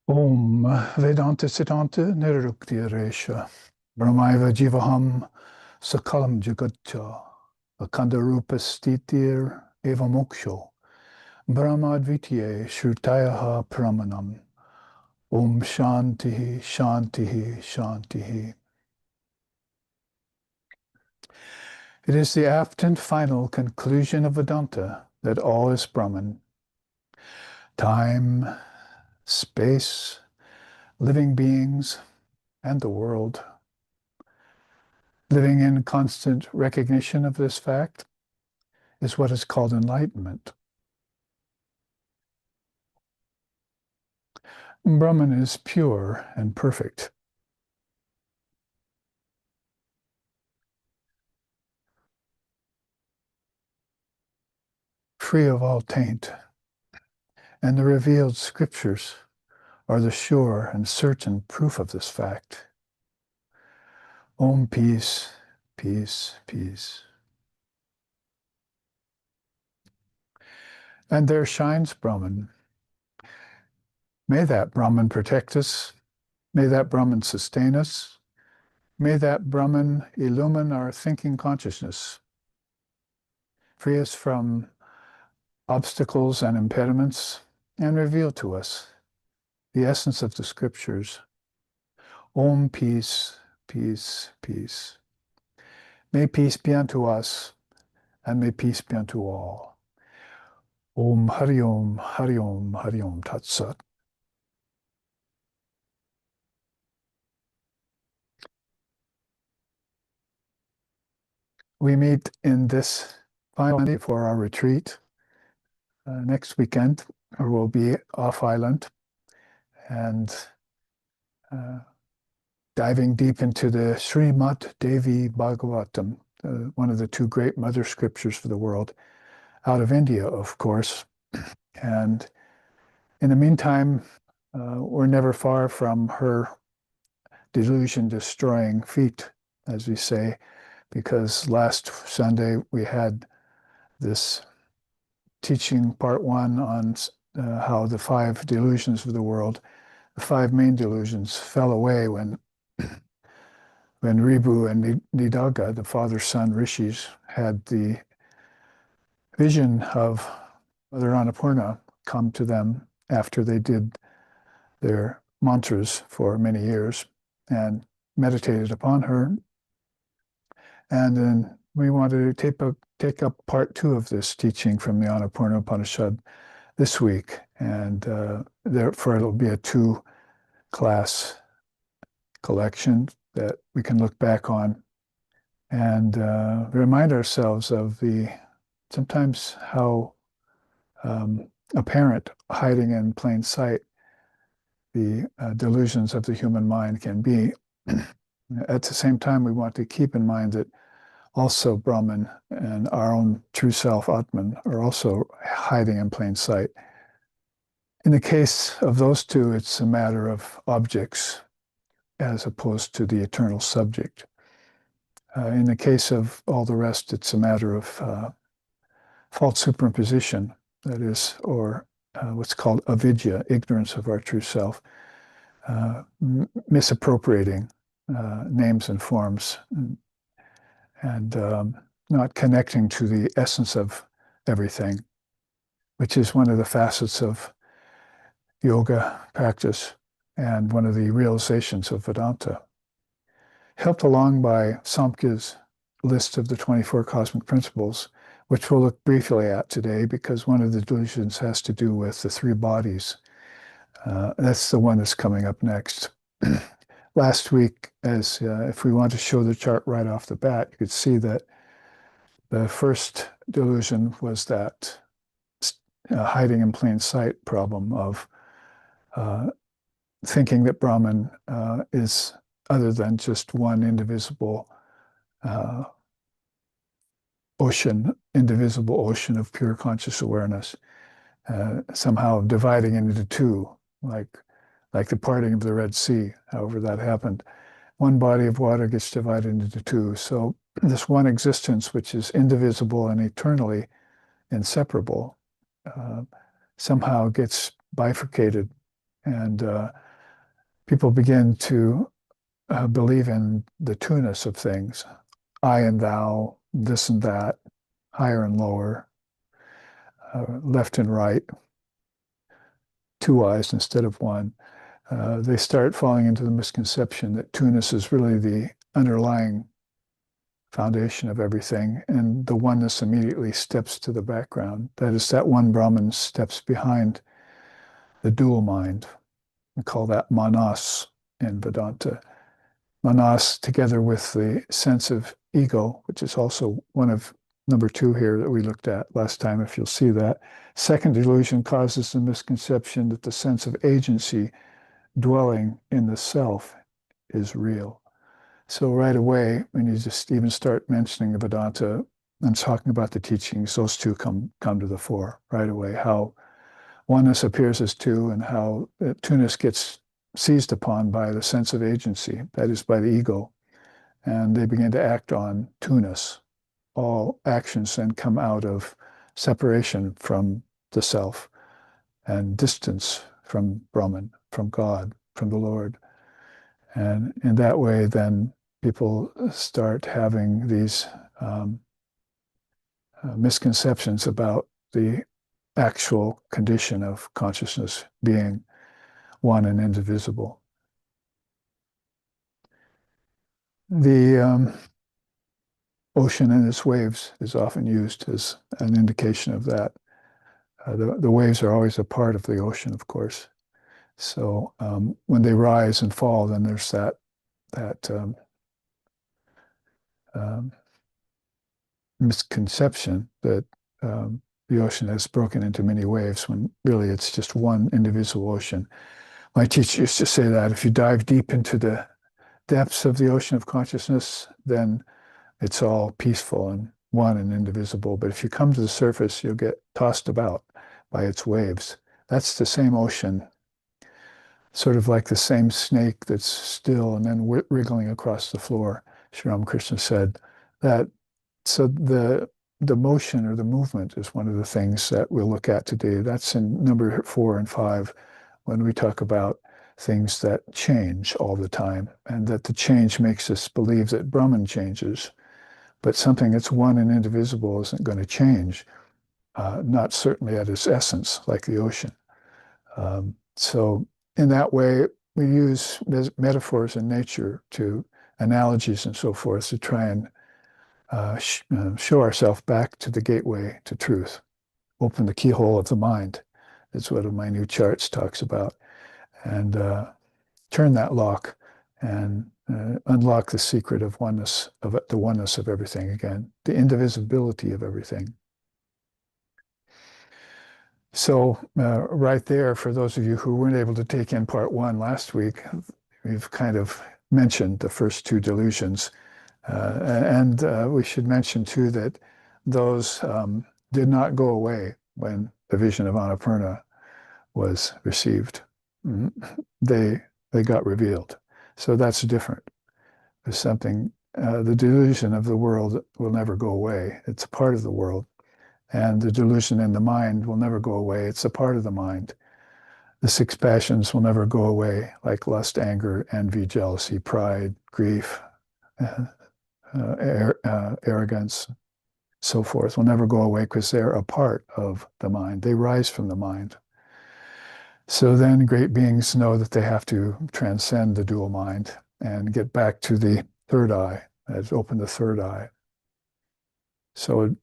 Om Vedanta Siddhanta Nirukti Resha Brahmaiva Jivaham Sakalam Jagatcha Akandarupa Stitir Eva Moksho Brahmadvitye Shrutayaha Pramanam Om Shantihi Shantihi Shantihi. It is the apt and final conclusion of Vedanta that all is Brahman. Time, space, living beings, and the world. Living in constant recognition of this fact is what is called enlightenment. Brahman is pure and perfect. Free of all taint. And the revealed scriptures are the sure and certain proof of this fact. Om, peace, peace, peace. And there shines Brahman. May that Brahman protect us. May that Brahman sustain us. May that Brahman illumine our thinking consciousness. Free us from obstacles and impediments, and reveal to us the essence of the scriptures. Om, peace, peace, peace. May peace be unto us, and may peace be unto all. Om Hari Om, Hari Om, Hari Om Tat Sat. We meet in this finally for our retreat next weekend, or we'll be off island and diving deep into the Srimad Devi Bhagavatam, one of the two great mother scriptures for the world, out of India, of course. And in the meantime, we're never far from her delusion-destroying feet, as we say, because last Sunday we had this teaching part one on how the five delusions of the world, the five main delusions, fell away when Ribu and Nidaga, the father-son rishis, had the vision of Mother Annapurna come to them after they did their mantras for many years and meditated upon her. And then we wanted to take up part two of this teaching from the Annapurna Upanisad this week. And therefore it'll be a two-class collection that we can look back on and remind ourselves of sometimes how apparent, hiding in plain sight, the delusions of the human mind can be. At the same time, we want to keep in mind that also Brahman and our own true self, Atman, are also hiding in plain sight. In the case of those two, it's a matter of objects as opposed to the eternal subject. In the case of all the rest, it's a matter of false superimposition, that is, or what's called avidya, ignorance of our true self, misappropriating names and forms, and not connecting to the essence of everything, which is one of the facets of yoga practice and one of the realizations of Vedanta. Helped along by Samkhya's list of the 24 cosmic principles, which we'll look briefly at today because one of the delusions has to do with the three bodies. That's the one that's coming up next. Last week, if we want to show the chart right off the bat, you could see that the first delusion was that hiding in plain sight problem of thinking that Brahman is other than just one indivisible indivisible ocean of pure conscious awareness, somehow dividing into two, like the parting of the Red Sea, however that happened. One body of water gets divided into two. So this one existence, which is indivisible and eternally inseparable, somehow gets bifurcated And people begin to believe in the two-ness of things, I and thou, this and that, higher and lower, left and right, two eyes instead of one. They start falling into the misconception that two-ness is really the underlying foundation of everything, and the oneness immediately steps to the background. That is, that one Brahman steps behind the dual mind. We call that manas in Vedanta. Manas, together with the sense of ego, which is also one of number 2 here that we looked at last time, if you'll see that. Second delusion causes the misconception that the sense of agency dwelling in the self is real. So right away, when you just even start mentioning the Vedanta and talking about the teachings, those two come to the fore right away. How oneness appears as two, and how two-ness gets seized upon by the sense of agency, that is, by the ego, and they begin to act on two-ness. All actions then come out of separation from the self and distance from Brahman, from God, from the Lord. And in that way, then people start having these misconceptions about the actual condition of consciousness being one and indivisible. The ocean and its waves is often used as an indication of that. The waves are always a part of the ocean, of course. So when they rise and fall, then there's that misconception that the ocean has broken into many waves, when really it's just one indivisible ocean. My teacher used to say that if you dive deep into the depths of the ocean of consciousness, then it's all peaceful and one and indivisible. But if you come to the surface, you'll get tossed about by its waves. That's the same ocean, sort of like the same snake that's still and then wriggling across the floor. Sri Ramakrishna said that. So the motion or the movement is one of the things that we'll look at today. That's in number 4 and 5, when we talk about things that change all the time, and that the change makes us believe that Brahman changes, but something that's one and indivisible isn't going to change, not certainly at its essence, like the ocean. So in that way, we use metaphors in nature, to analogies and so forth, to try and show ourselves back to the gateway to truth. Open the keyhole of the mind. That's what one of my new charts talks about. And turn that lock and unlock the secret of oneness, of the oneness of everything again, the indivisibility of everything. So right there, for those of you who weren't able to take in part 1 last week, we've kind of mentioned the first 2 delusions. And we should mention too that those did not go away when the vision of Annapurna was received. They got revealed. So that's different. There's something, the delusion of the world will never go away. It's a part of the world. And the delusion in the mind will never go away. It's a part of the mind. The 6 passions will never go away, like lust, anger, envy, jealousy, pride, grief, arrogance, so forth, will never go away, because they're a part of the mind. They rise from the mind. So then great beings know that they have to transcend the dual mind and get back to the third eye, open the third eye. So it'd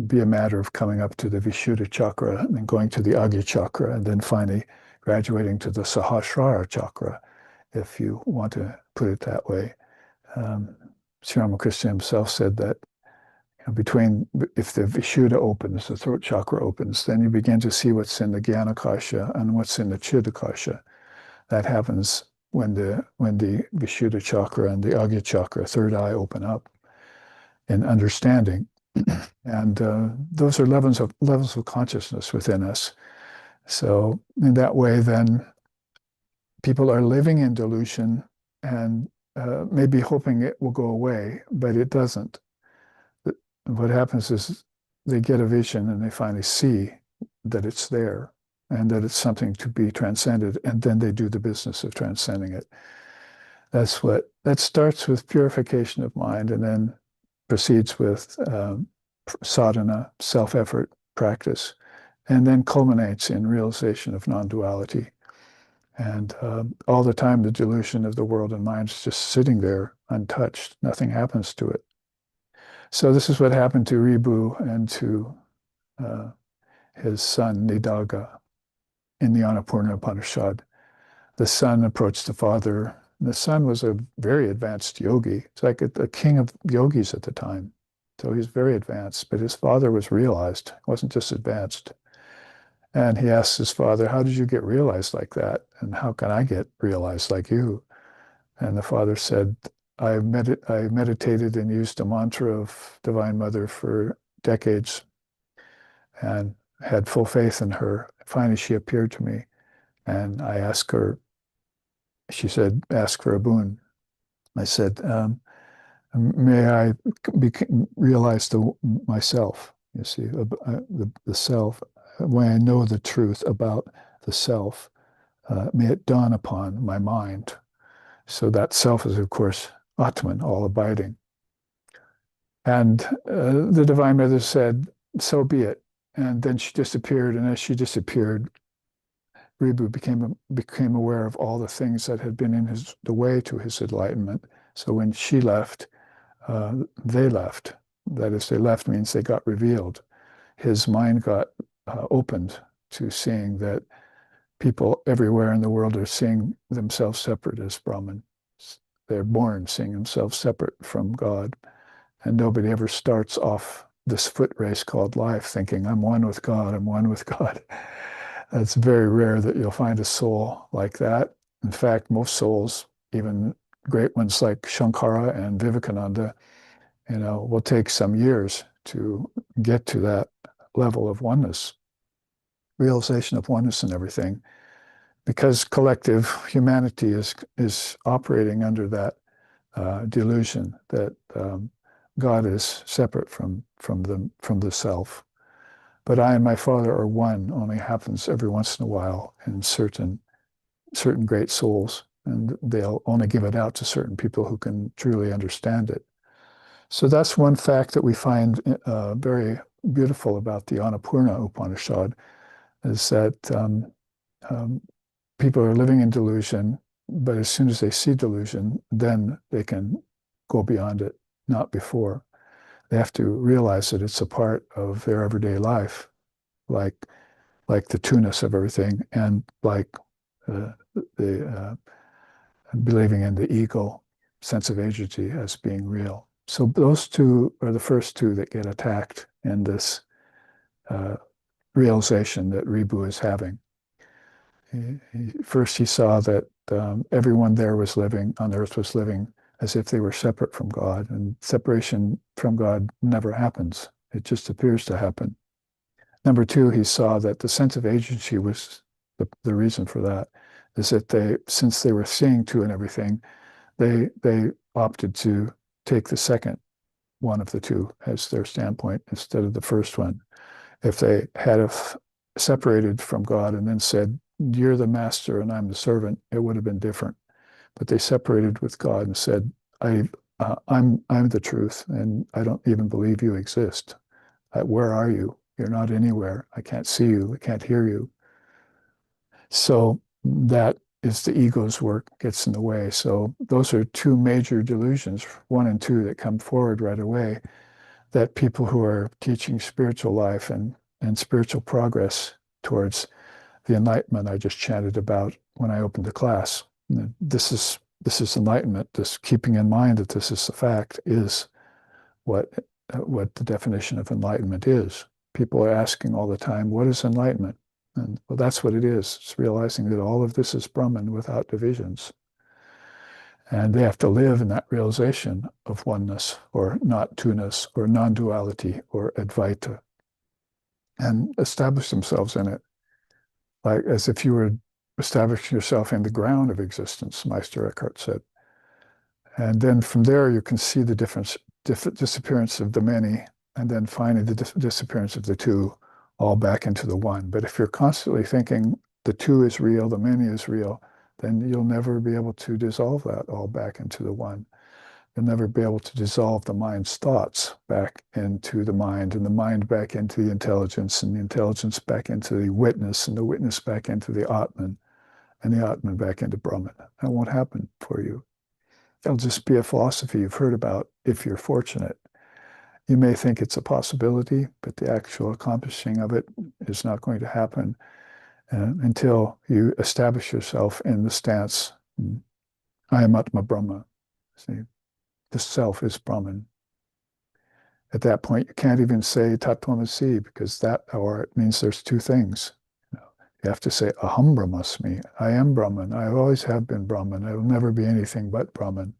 be a matter of coming up to the Vishuddha chakra and then going to the Agya chakra, and then finally graduating to the Sahasrara chakra, if you want to put it that way. Sri Ramakrishna himself said that if the Vishuddha opens, the throat chakra opens, then you begin to see what's in the Jnanakasha and what's in the Chiddakasha. That happens when the Vishuddha chakra and the Agya chakra, third eye, open up in understanding. And those are levels of consciousness within us. So in that way, then, people are living in delusion and maybe hoping it will go away, but it doesn't. What happens is they get a vision and they finally see that it's there. and that it's something to be transcended, and then they do the business of transcending it. That starts with purification of mind and then proceeds with sadhana, self-effort, practice, and then culminates in realization of non-duality. And all the time, the delusion of the world and mind is just sitting there untouched. Nothing happens to it. So this is what happened to Ribu and to his son Nidagha in the Annapurna Upanisad. The son approached the father. The son was a very advanced yogi. It's like a king of yogis at the time. So he's very advanced, but his father was realized. He wasn't just advanced. And he asked his father, how did you get realized like that? And how can I get realized like you? And the father said, I meditated and used the mantra of Divine Mother for decades and had full faith in her. Finally, she appeared to me and I asked her, she said, ask for a boon. I said, may I realize myself, you see, the self. When I know the truth about the self, may it dawn upon my mind. So that self is, of course, Atman, all abiding. And the Divine Mother said, so be it. And then she disappeared. And as she disappeared, Ribu became aware of all the things that had been in the way to his enlightenment. So when she left, they left. That is, they left means they got revealed. His mind got opened to seeing that people everywhere in the world are seeing themselves separate as Brahman. They're born seeing themselves separate from God. And nobody ever starts off this foot race called life thinking, I'm one with God, I'm one with God. It's very rare that you'll find a soul like that. In fact, most souls, even great ones like Shankara and Vivekananda, will take some years to get to that level of oneness, realization of oneness and everything, because collective humanity is operating under that delusion that God is separate from the self. But I and my Father are one only happens every once in a while in certain great souls, and they'll only give it out to certain people who can truly understand it. So that's one fact that we find very beautiful about the Annapurna Upanisad, is that people are living in delusion, but as soon as they see delusion, then they can go beyond it, not before. They have to realize that it's a part of their everyday life, like the two-ness of everything, and like the believing in the ego, sense of agency as being real. So those two are the first two that get attacked in this realization that Ribu is having. First, he saw that everyone there was living, on earth was living as if they were separate from God, and separation from God never happens. It just appears to happen. Number two, he saw that the sense of agency was the reason for that, is that since they were seeing two and everything, they opted to take the second one of the two as their standpoint instead of the first one. If they had separated from God and then said, you're the master and I'm the servant, it would have been different. But they separated with God and said, I'm the truth, and I don't even believe you exist. Where are you? You're not anywhere. I can't see you. I can't hear you. So that is the ego's work, gets in the way. So those are two major delusions, 1 and 2, that come forward right away, that people who are teaching spiritual life and spiritual progress towards the enlightenment I just chanted about when I opened the class. This is enlightenment. This keeping in mind that this is the fact is what the definition of enlightenment is. People are asking all the time, what is enlightenment? And well, that's what it is. It's realizing that all of this is Brahman without divisions. And they have to live in that realization of oneness, or not two-ness, or non-duality, or Advaita, and establish themselves in it, like as if you were establishing yourself in the ground of existence, Meister Eckhart said. And then from there, you can see the disappearance of the many, and then finally the disappearance of the two, all back into the one. But if you're constantly thinking the two is real, the many is real, then you'll never be able to dissolve that all back into the one. You'll never be able to dissolve the mind's thoughts back into the mind, and the mind back into the intelligence, and the intelligence back into the witness, and the witness back into the Atman, and the Atman back into Brahman. That won't happen for you. It'll just be a philosophy you've heard about if you're fortunate. You may think it's a possibility, but the actual accomplishing of it is not going to happen until you establish yourself in the stance, I am Atma Brahma. See, the self is Brahman. At that point, you can't even say Tatvamasi, because that or it means there's two things. You have to say Aham Brahmasmi. I am Brahman. I always have been Brahman. I will never be anything but Brahman.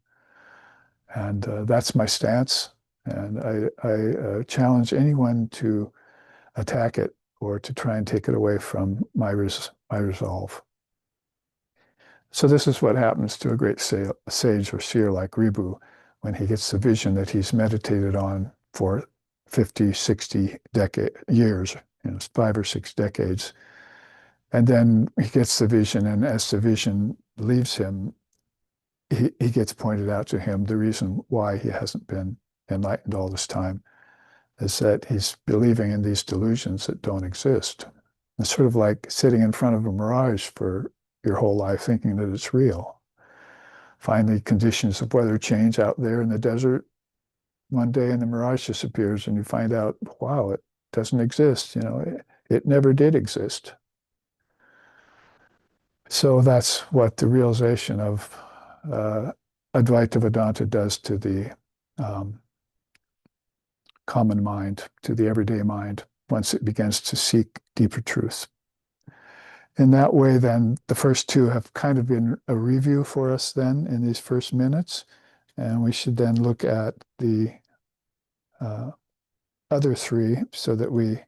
And that's my stance. And I challenge anyone to attack it or to try and take it away from my resolve. So this is what happens to a great sage or seer like Ribu when he gets the vision that he's meditated on for 50, 60 years, 5 or 6 decades. And then he gets the vision, and as the vision leaves him, he gets pointed out to him the reason why he hasn't been enlightened all this time is that he's believing in these delusions that don't exist. It's sort of like sitting in front of a mirage for your whole life thinking that it's real. Finally, conditions of weather change out there in the desert one day and the mirage disappears and you find out, wow, it doesn't exist. It never did exist. So that's what the realization of Advaita Vedanta does to the common mind, to the everyday mind, once it begins to seek deeper truth. In that way, then, the first two have kind of been a review for us then in these first minutes, and we should then look at the other three so that we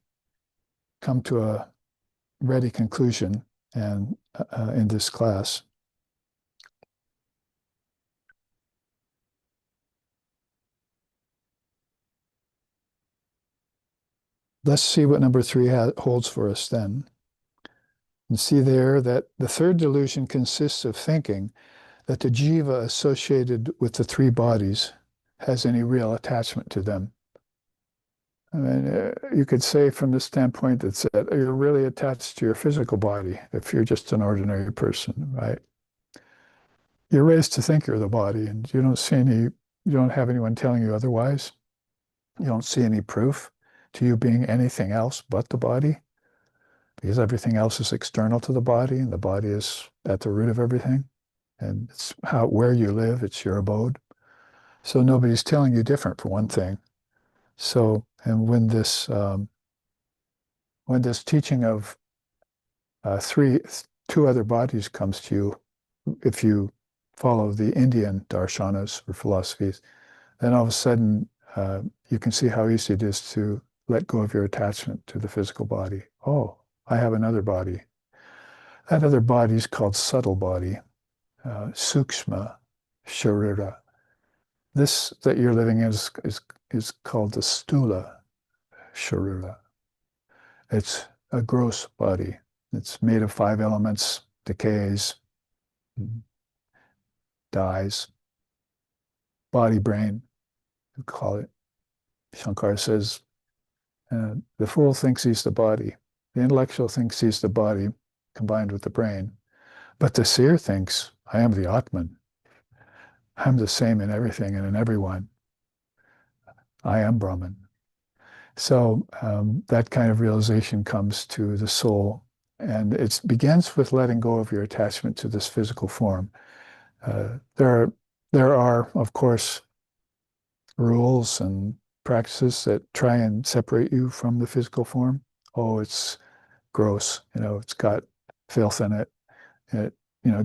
come to a ready conclusion and in this class. Let's see what number 3 holds for us then. And see there that the third delusion consists of thinking that the jiva associated with the 3 bodies has any real attachment to them. I mean, you could say from the standpoint that you're really attached to your physical body if you're just an ordinary person, right? You're raised to think you're the body, and you don't have anyone telling you otherwise. You don't see any proof to you being anything else but the body, because everything else is external to the body, and the body is at the root of everything. And it's where you live, it's your abode. So nobody's telling you different, for one thing. So, and when this teaching of 2 other bodies comes to you, if you follow the Indian darshanas or philosophies, then all of a sudden you can see how easy it is to let go of your attachment to the physical body. Oh, I have another body. That other body is called subtle body, sukshma sharira. This that you're living in is called the stula sharira. It's a gross body. It's made of 5 elements, decays, dies, body, brain, you call it. Shankara says, the fool thinks he's the body. The intellectual thinks he's the body combined with the brain. But the seer thinks, I am the Atman. I'm the same in everything and in everyone. I am Brahman. So that kind of realization comes to the soul. And it begins with letting go of your attachment to this physical form. There are, of course, rules and practices that try and separate you from the physical form. Oh, it's gross. It's got filth in it. It,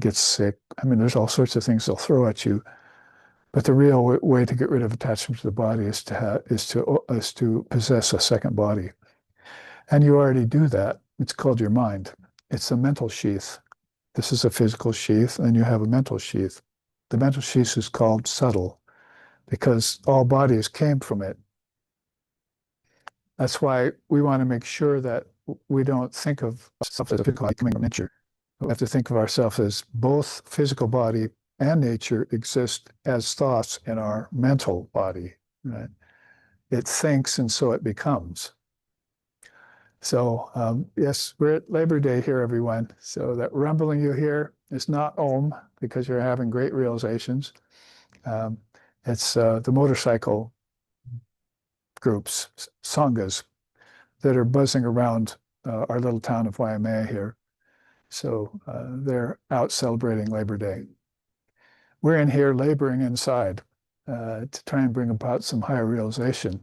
gets sick. I mean, there's all sorts of things they'll throw at you. But the real way to get rid of attachment to the body is to possess a second body. And you already do that. It's called your mind. It's a mental sheath. This is a physical sheath, and you have a mental sheath. The mental sheath is called subtle because all bodies came from it. That's why we want to make sure that we don't think of ourselves as a physical body coming from nature. We have to think of ourselves as both physical body and nature exist as thoughts in our mental body. Right? It thinks and so it becomes. So yes, we're at Labor Day here, everyone. So that rumbling you hear is not Om, because you're having great realizations. It's the motorcycle groups, sanghas, that are buzzing around our little town of Waimea here. So they're out celebrating Labor Day. We're in here laboring inside to try and bring about some higher realization.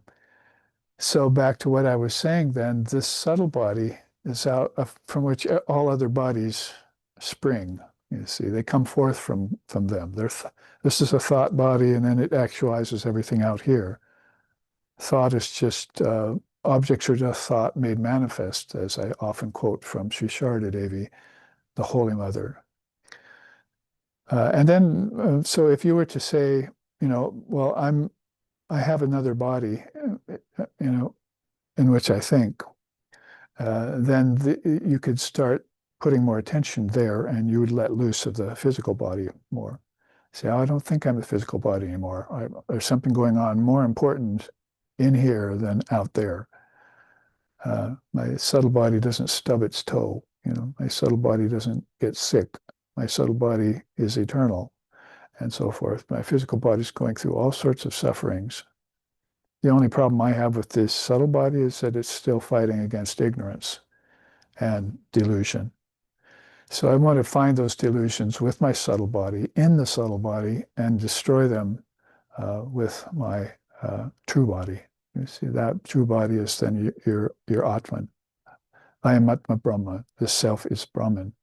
So back to what I was saying then, this subtle body is out from which all other bodies spring. You see, they come forth from them. This is a thought body, and then it actualizes everything out here. Thought is just objects are just thought made manifest, as I often quote from Sri Sharda Devi, the Holy Mother. And then, so if you were to say, well, I have another body, in which I think, then you could start putting more attention there, and you would let loose of the physical body more. Say, oh, I don't think I'm the physical body anymore. There's something going on more important in here than out there. My subtle body doesn't stub its toe. My subtle body doesn't get sick. My subtle body is eternal, and so forth. My physical body is going through all sorts of sufferings. The only problem I have with this subtle body is that it's still fighting against ignorance and delusion. So I want to find those delusions with my subtle body, in the subtle body, and destroy them with my true body. You see, that true body is then your Atman. I am Atma Brahma. This self is Brahman.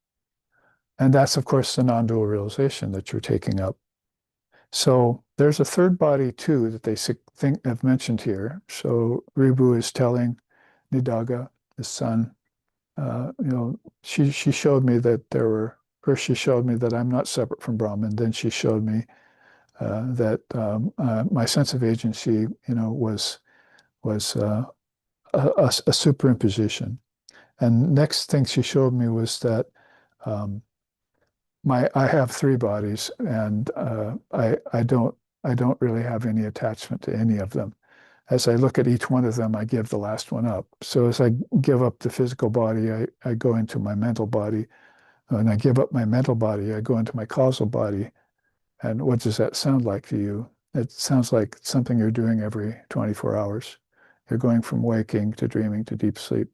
And that's, of course, the non-dual realization that you're taking up. So there's a third body, too, that they have mentioned here. So Ribu is telling Nidaga, his son, she showed me that first she showed me that I'm not separate from Brahman. Then she showed me that my sense of agency, was a superimposition. And next thing she showed me was that I have three bodies, and I don't really have any attachment to any of them. As I look at each one of them, I give the last one up. So as I give up the physical body, I go into my mental body. When I give up my mental body, I go into my causal body. And what does that sound like to you? It sounds like something you're doing every 24 hours. You're going from waking to dreaming to deep sleep.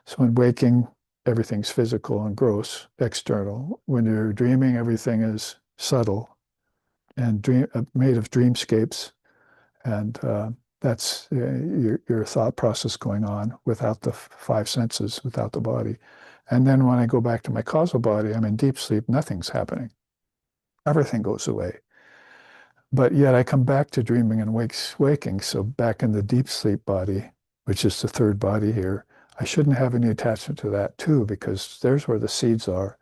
So in waking, everything's physical and gross, external. When you're dreaming, everything is subtle and made of dreamscapes. And that's your thought process going on without the five senses, without the body. And then when I go back to my causal body, I'm in deep sleep, nothing's happening. Everything goes away. But yet I come back to dreaming and waking. So back in the deep sleep body, which is the third body here, I shouldn't have any attachment to that too, because there's where the seeds are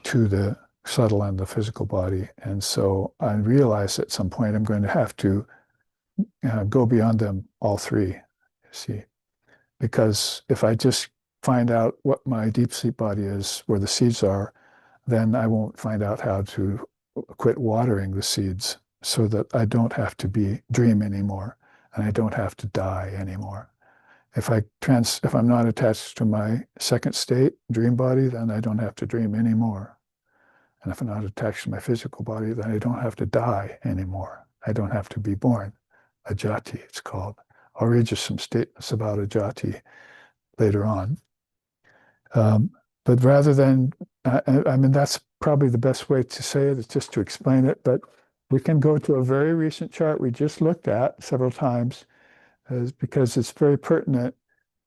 to the subtle and the physical body. And so I realize at some point I'm going to have to go beyond them all three, you see. Because if I just find out what my deep sleep body is, where the seeds are, then I won't find out how to quit watering the seeds so that I don't have to dream anymore, and I don't have to die anymore. If I'm not attached to my second state, dream body, then I don't have to dream anymore. And if I'm not attached to my physical body, then I don't have to die anymore. I don't have to be born. Ajati, it's called. I'll read you some statements about Ajati later on. But rather than, that's probably the best way to say it, is just to explain it. But we can go to a very recent chart we just looked at several times, because it's very pertinent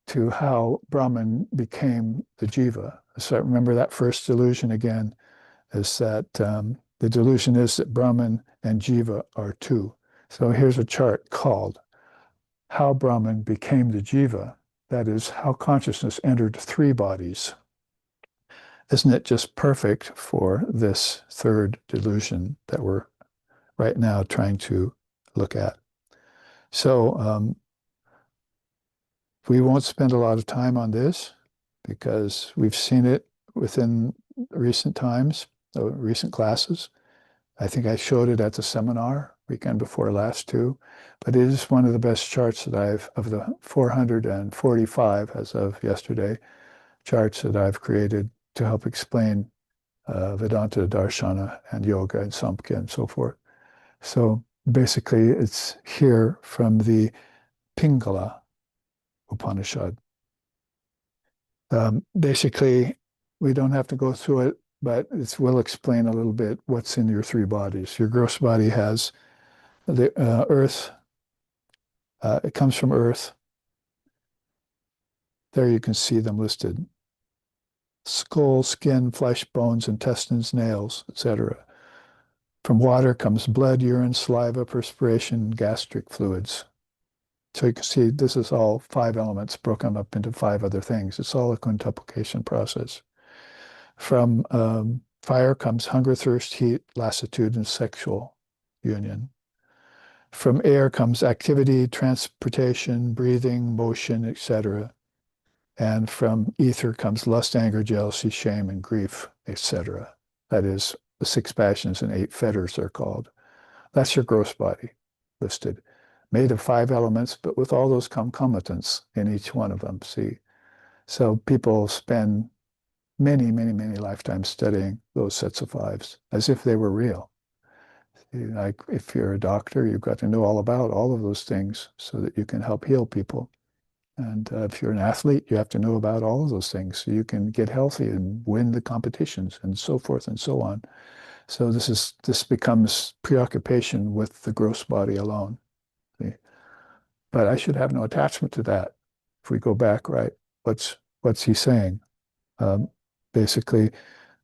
to how Brahman became the jiva. So remember that first delusion again, is that the delusion is that Brahman and jiva are two. So here's a chart called How Brahman Became the Jiva. That is, how consciousness entered three bodies. Isn't it just perfect for this third delusion that we're right now trying to look at? So we won't spend a lot of time on this, because we've seen it within recent times, recent classes. I think I showed it at the seminar weekend before last too, but it is one of the best charts that of the 445 as of yesterday, charts that I've created to help explain Vedanta, Darshana, and Yoga and Samkhya and so forth. So basically, it's here from the Pingala Upanishad. Basically, we don't have to go through it, but it will explain a little bit what's in your three bodies. Your gross body has the earth. It comes from earth. There you can see them listed. Skull, skin, flesh, bones, intestines, nails, etc. From water comes blood, urine, saliva, perspiration, gastric fluids. So you can see this is all five elements broken up into five other things. It's all a quintuplication process. From fire comes hunger, thirst, heat, lassitude, and sexual union. From air comes activity, transportation, breathing, motion, etc. And from ether comes lust, anger, jealousy, shame, and grief, etc. That is, the six passions and eight fetters are called. That's your gross body listed, made of five elements, but with all those concomitants in each one of them. See, so people spend many, many, many lifetimes studying those sets of fives as if they were real. Like if you're a doctor, you've got to know all about all of those things so that you can help heal people. And if you're an athlete, you have to know about all of those things so you can get healthy and win the competitions and so forth and so on. So this becomes preoccupation with the gross body alone. See? But I should have no attachment to that. If we go back, right, what's he saying? Basically,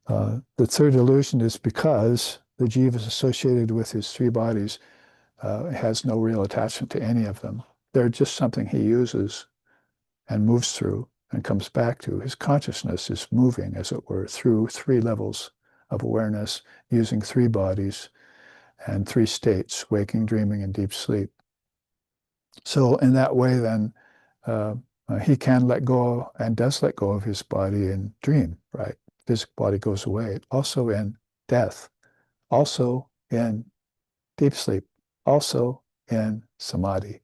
the third delusion is because the jiva is associated with his three bodies, has no real attachment to any of them. They're just something he uses and moves through and comes back to. His consciousness is moving, as it were, through three levels of awareness, using three bodies and three states, waking, dreaming, and deep sleep. So in that way, then, he can let go and does let go of his body in dream, right? Physical body goes away. Also in death, also in deep sleep, also in samadhi.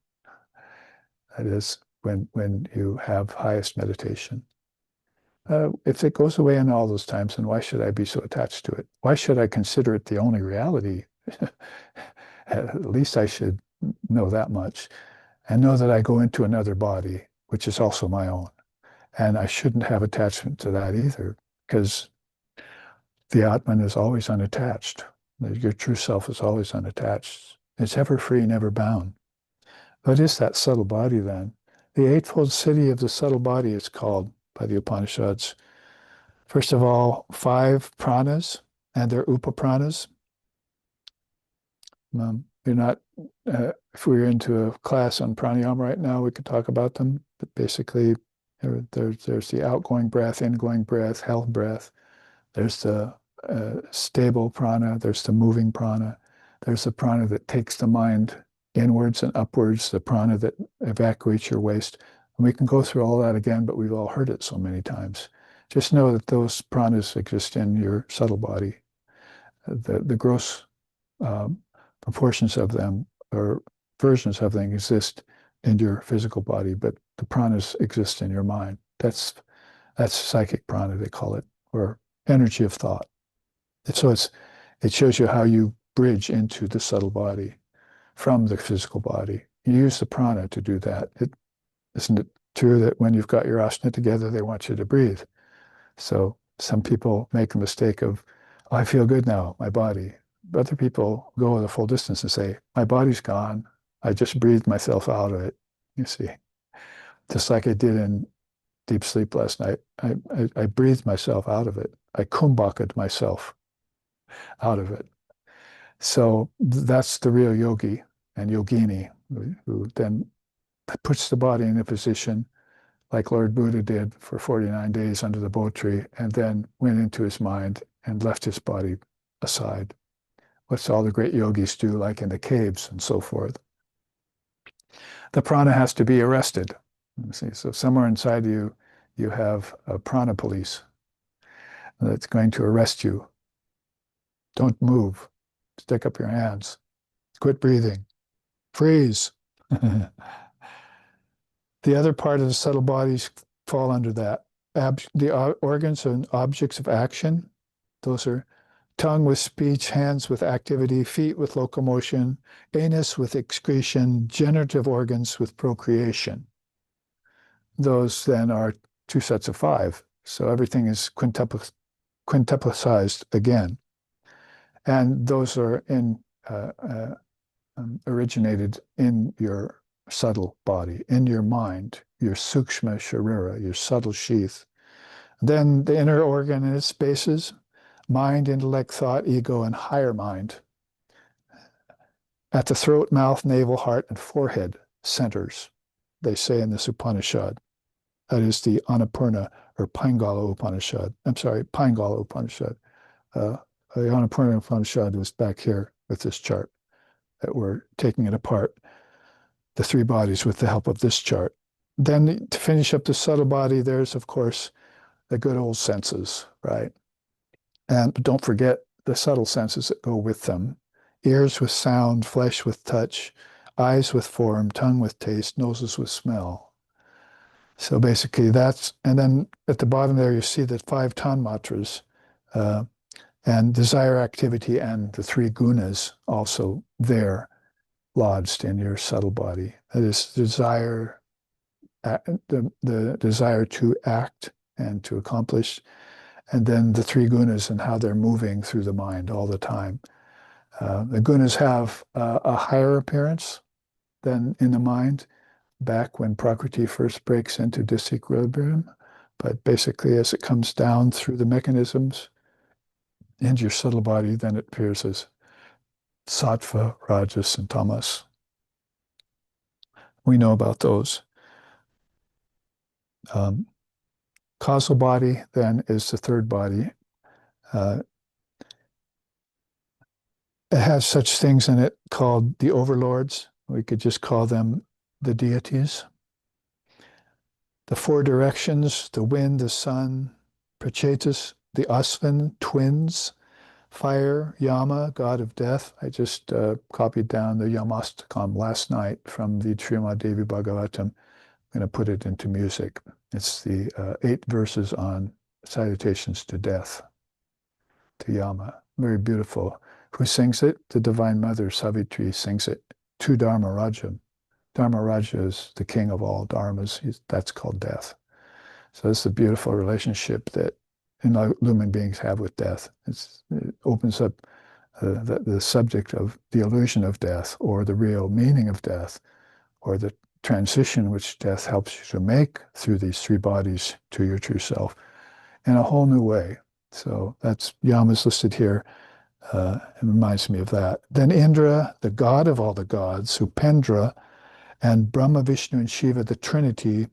That is when you have highest meditation. If it goes away in all those times, then why should I be so attached to it? Why should I consider it the only reality? At least I should know that much and know that I go into another body, which is also my own. And I shouldn't have attachment to that either, because the Atman is always unattached. Your true self is always unattached. It's ever free, never bound. What is that subtle body then? The eightfold city of the subtle body is called by the Upanishads. First of all, five pranas and their upapranas. You're not, if we were into a class on pranayama right now, we could talk about them. But basically, there's the outgoing breath, ingoing breath, health breath. There's the stable prana. There's the moving prana. There's the prana that takes the mind inwards and upwards, the prana that evacuates your waste. And we can go through all that again, but we've all heard it so many times. Just know that those pranas exist in your subtle body. The gross proportions of them or versions of them exist in your physical body, but the pranas exist in your mind. That's psychic prana, they call it, or energy of thought. So it shows you how you bridge into the subtle body from the physical body. You use the prana to do that. Isn't it true that when you've got your asana together, they want you to breathe? So some people make the mistake of, oh, I feel good now, my body. Other people go the full distance and say, my body's gone. I just breathed myself out of it. You see, just like I did in deep sleep last night. I breathed myself out of it. I kumbhaka'd myself out of it. So that's the real yogi and yogini who then puts the body in a position like Lord Buddha did for 49 days under the bo tree and then went into his mind and left his body aside. What's all the great yogis do, like in the caves and so forth. The prana has to be arrested. See, so somewhere inside you, you have a prana police that's going to arrest you. Don't move. Stick up your hands. Quit breathing. Freeze. The other part of the subtle bodies fall under that. The organs and objects of action, those are tongue with speech, hands with activity, feet with locomotion, anus with excretion, generative organs with procreation. Those then are two sets of five. So everything is quintuplicized again. And those are originated in your subtle body, in your mind, your sukshma sharira, your subtle sheath. Then the inner organ and its spaces, mind, intellect, thought, ego, and higher mind. At the throat, mouth, navel, heart, and forehead centers, they say in this Upanishad. That is the Annapurna or Pingala Upanishad. I'm sorry, Pingala Upanishad. The Annapurna Upanishad was back here with this chart that we're taking it apart, the three bodies with the help of this chart. Then to finish up the subtle body, there's, of course, the good old senses, right? And don't forget the subtle senses that go with them. Ears with sound, flesh with touch, eyes with form, tongue with taste, noses with smell. So basically that's, and then at the bottom there you see the 5 tanmatras, and desire, activity, and the 3 gunas also there lodged in your subtle body. That is desire, the desire to act and to accomplish, and then the 3 gunas and how they're moving through the mind all the time. The gunas have a higher appearance than in the mind back when Prakriti first breaks into disequilibrium, but basically as it comes down through the mechanisms into your subtle body, then it appears as sattva, rajas, and tamas. We know about those. Causal body then is the third body. It has such things in it called the overlords. We could just call them the deities. The 4 directions, the wind, the sun, Prachetas, the Asvin, twins, fire, Yama, god of death. I just copied down the Yamastakam last night from the Srimad Devi Bhagavatam. I'm going to put it into music. It's the 8 verses on salutations to death, to Yama. Very beautiful. Who sings it? The Divine Mother, Savitri, sings it to Dharmaraja. Dharmaraja is the king of all dharmas. That's called death. So it's a beautiful relationship that illumined beings have with death. It opens up the subject of the illusion of death, or the real meaning of death, or the transition which death helps you to make through these 3 bodies to your true self in a whole new way. So that's Yama's listed here. It reminds me of that. Then Indra, the god of all the gods, Upendra, and Brahma, Vishnu, and Shiva, the Trinity.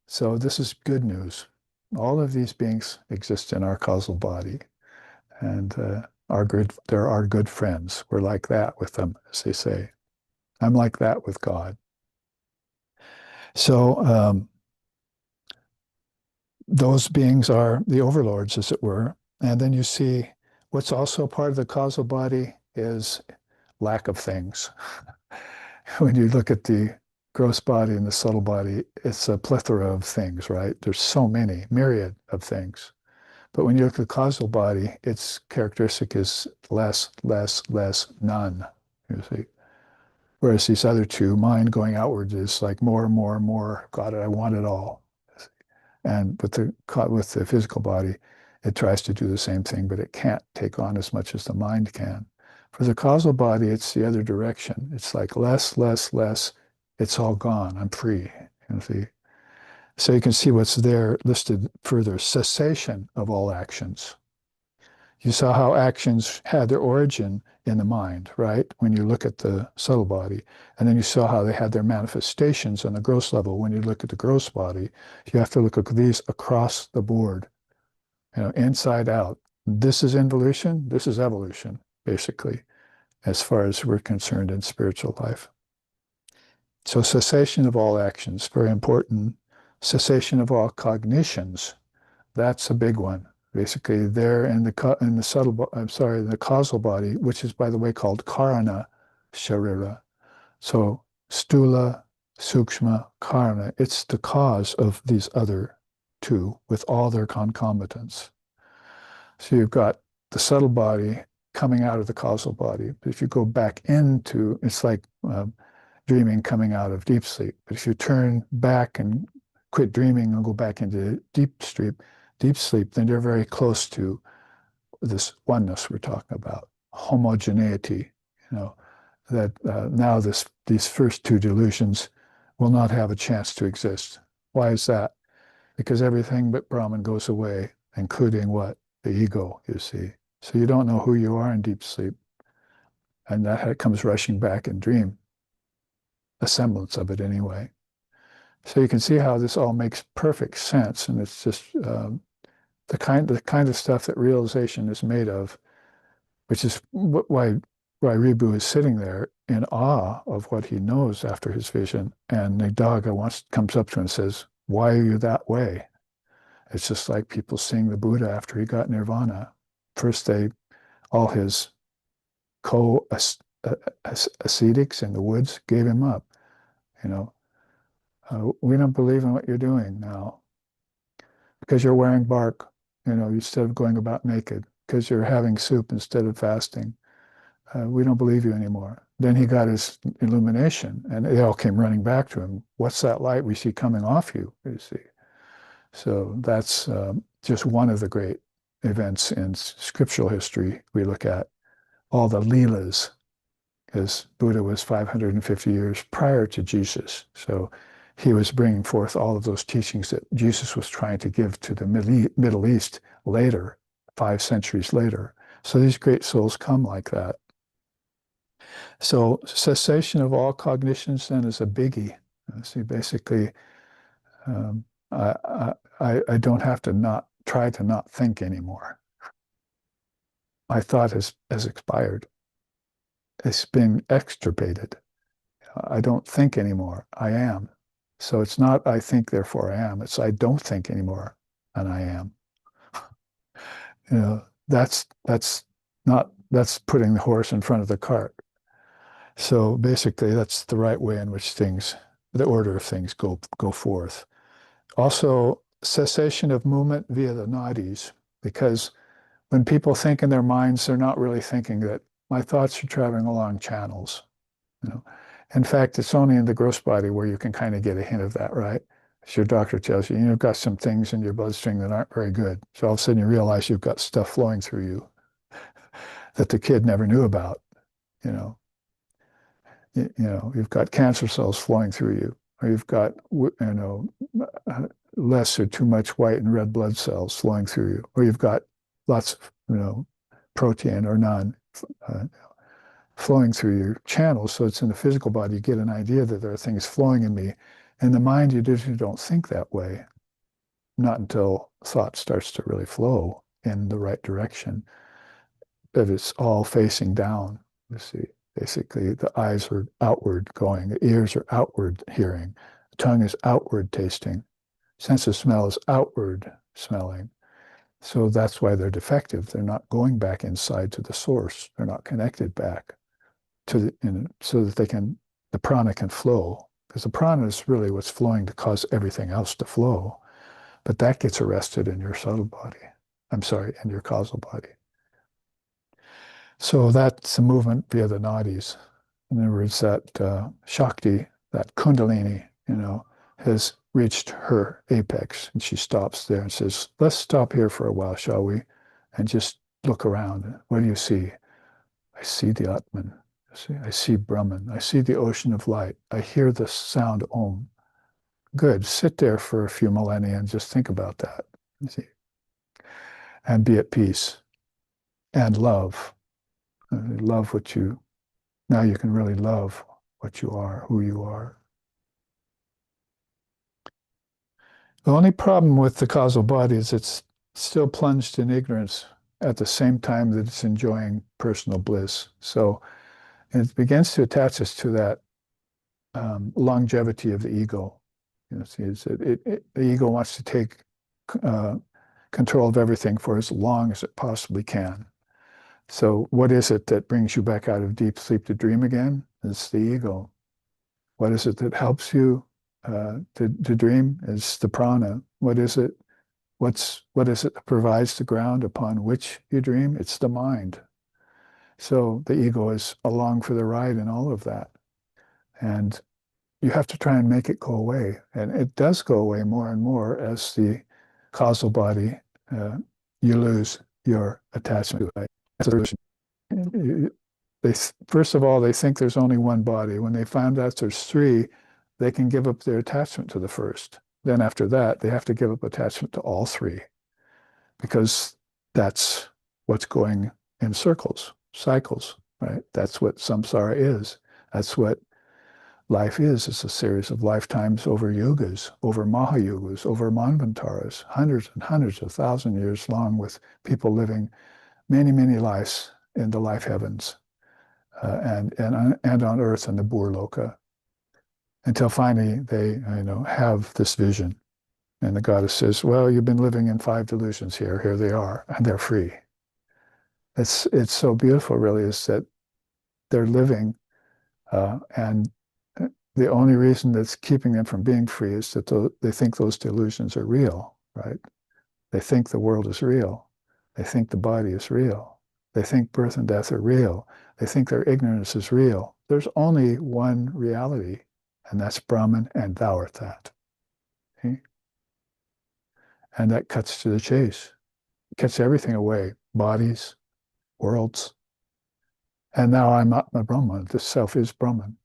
So this is good news. All of these beings exist in our causal body, and they're our good friends. We're like that with them, as they say. I'm like that with God. So those beings are the overlords, as it were. And then you see what's also part of the causal body is lack of things. When you look at the gross body and the subtle body, it's a plethora of things, right? There's so many, myriad of things. But when you look at the causal body, its characteristic is less, less, less, none, you see. Whereas these other 2, mind going outward, is like more, more, more. God, I want it all. And with the physical body, it tries to do the same thing, but it can't take on as much as the mind can. For the causal body, it's the other direction. It's like less, less, less. It's all gone. I'm free. You see? So you can see what's there listed further. Cessation of all actions. You saw how actions had their origin in the mind, right? When you look at the subtle body. And then you saw how they had their manifestations on the gross level. When you look at the gross body, you have to look at these across the board, inside out. This is involution, this is evolution, basically, as far as we're concerned in spiritual life. So cessation of all actions, very important Cessation of all cognitions. That's a big one. Basically, they're in the subtle, I'm sorry, the causal body, which is, by the way, called Karana Sharira. So Stula, Sukshma, Karana, it's the cause of these other two with all their concomitants. So you've got the subtle body coming out of the causal body. But if you go back into, it's like dreaming coming out of deep sleep. But if you turn back and quit dreaming and go back into deep sleep, then you're very close to this oneness we're talking about, homogeneity, that now these first two delusions will not have a chance to exist. Why is that? Because everything but Brahman goes away, including what? The ego, you see. So you don't know who you are in deep sleep. And that comes rushing back in dream, a semblance of it anyway. So you can see how this all makes perfect sense. And it's just the kind of stuff that realization is made of, which is why Ribu is sitting there in awe of what he knows after his vision. And Nidagha comes up to him and says, "Why are you that way?" It's just like people seeing the Buddha after he got nirvana. First, all his ascetics in the woods gave him up. We don't believe in what you're doing now because you're wearing bark, instead of going about naked, because you're having soup instead of fasting. We don't believe you anymore. Then he got his illumination, and they all came running back to him. What's that light we see coming off you? You see. So that's just one of the great events in scriptural history we look at. All the Leelas, because Buddha was 550 years prior to Jesus. So he was bringing forth all of those teachings that Jesus was trying to give to the Middle East later, 5 centuries later. So these great souls come like that. So cessation of all cognitions then is a biggie. See, basically, I don't have to try to not think anymore. My thought has expired. It's been extirpated. I don't think anymore. I am. So it's not I think, therefore I am. It's I don't think anymore, and I am. That's putting the horse in front of the cart. So basically, that's the right way in which the order of things go forth. Also, cessation of movement via the nadis, because when people think in their minds, they're not really thinking that my thoughts are traveling along channels. In fact, it's only in the gross body where you can kind of get a hint of that, right? As your doctor tells you, you've got some things in your bloodstream that aren't very good. So all of a sudden you realize you've got stuff flowing through you that the kid never knew about. You've got cancer cells flowing through you, or you've got, less or too much white and red blood cells flowing through you, or you've got lots of, protein or none flowing through your channels. So it's in the physical body, you get an idea that there are things flowing in me. In the mind, you don't think that way, not until thought starts to really flow in the right direction. But it's all facing down, you see. Basically, the eyes are outward going, the ears are outward hearing, the tongue is outward tasting, sense of smell is outward smelling. So that's why they're defective. They're not going back inside to the source. They're not connected back to so that the prana can flow. Because the prana is really what's flowing to cause everything else to flow. But that gets arrested in your subtle body. In your causal body. So that's a movement via the nadis. In other words, that Shakti, that Kundalini, has reached her apex. And she stops there and says, let's stop here for a while, shall we? And just look around. What do you see? I see the Atman. I see Brahman. I see the ocean of light. I hear the sound Om. Good. Sit there for a few millennia and just think about that. You see? And be at peace. And love. Love now you can really love what you are, who you are. The only problem with the causal body is it's still plunged in ignorance at the same time that it's enjoying personal bliss. So it begins to attach us to that longevity of the ego. You know, see, the ego wants to take control of everything for as long as it possibly can. So what is it that brings you back out of deep sleep to dream again? It's the ego. What is it that helps you to dream? It's the prana. What is it? What is it that provides the ground upon which you dream? It's the mind. So the ego is along for the ride in all of that. And you have to try and make it go away. And it does go away more and more as the causal body, you lose your attachment to it. First of all, they think there's only one body. When they find out there's three, they can give up their attachment to the first. Then after that, they have to give up attachment to all three because that's what's going in circles, cycles, right? That's what samsara is. That's what life is. It's a series of lifetimes over yugas, over mahayugas, over manvantaras, hundreds and hundreds of thousand years long with people living many, many lives in the life heavens and on earth in the Burloka until finally they have this vision. And the goddess says, well, you've been living in 5 delusions here. Here they are, and they're free. It's so beautiful, really, is that they're living and the only reason that's keeping them from being free is that they think those delusions are real, right? They think the world is real. They think the body is real. They think birth and death are real. They think their ignorance is real. There's only one reality, and that's Brahman, and thou art that. Okay? And that cuts to the chase. It cuts everything away, bodies, worlds. And now I'm Atma Brahman. This self is Brahman.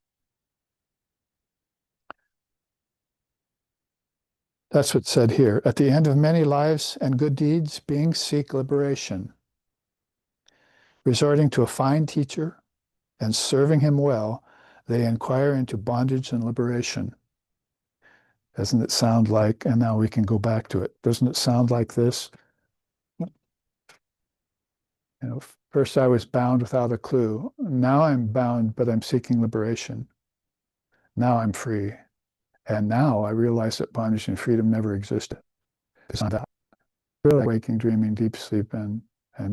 That's what's said here. At the end of many lives and good deeds, beings seek liberation. Resorting to a fine teacher and serving him well, they inquire into bondage and liberation. Doesn't it sound like, and now we can go back to it, doesn't it sound like this? First I was bound without a clue. Now I'm bound, but I'm seeking liberation. Now I'm free. And now I realize that bondage and freedom never existed. It's not that. Really waking, dreaming, deep sleep, and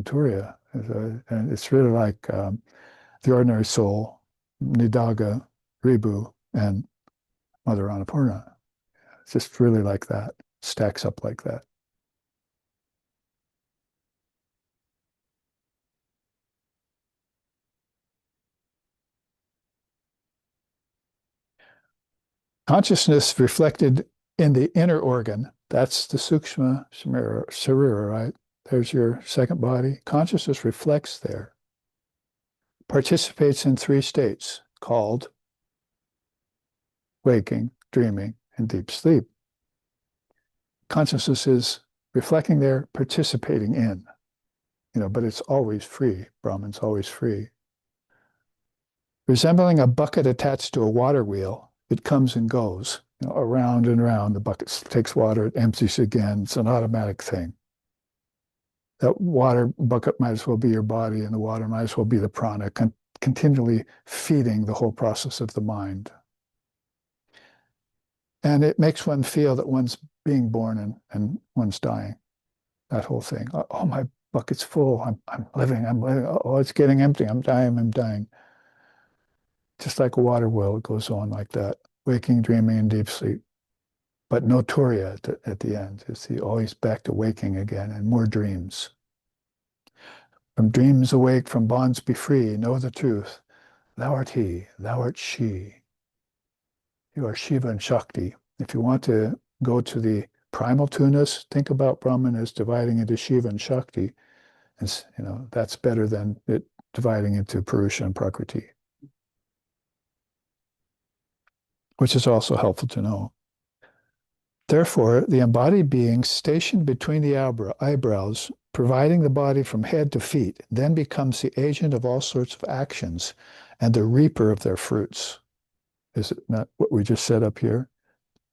turiya. And it's really like the ordinary soul, Nidaga, Ribu, and Mother Annapurna. It's just really like that. Stacks up like that. Consciousness reflected in the inner organ, that's the Sukshma Sarira, right? There's your second body. Consciousness reflects there, participates in 3 states called waking, dreaming, and deep sleep. Consciousness is reflecting there, participating in, but it's always free. Brahman's always free. Resembling a bucket attached to a water wheel, it comes and goes, around and around. The bucket takes water, it empties again. It's an automatic thing. That water bucket might as well be your body, and the water might as well be the prana, continually feeding the whole process of the mind. And it makes one feel that one's being born and one's dying. That whole thing. Oh, my bucket's full. I'm living. Oh, it's getting empty. I'm dying. Just like a water wheel, it goes on like that. Waking, dreaming, and deep sleep. But no turiya at the end. It's always back to waking again and more dreams. From dreams awake, from bonds be free. Know the truth. Thou art he. Thou art she. You are Shiva and Shakti. If you want to go to the primal tunas, think about Brahman as dividing into Shiva and Shakti. And, that's better than it dividing into Purusha and Prakriti, which is also helpful to know. Therefore, the embodied being stationed between the eyebrows, providing the body from head to feet, then becomes the agent of all sorts of actions and the reaper of their fruits. Is it not what we just said up here?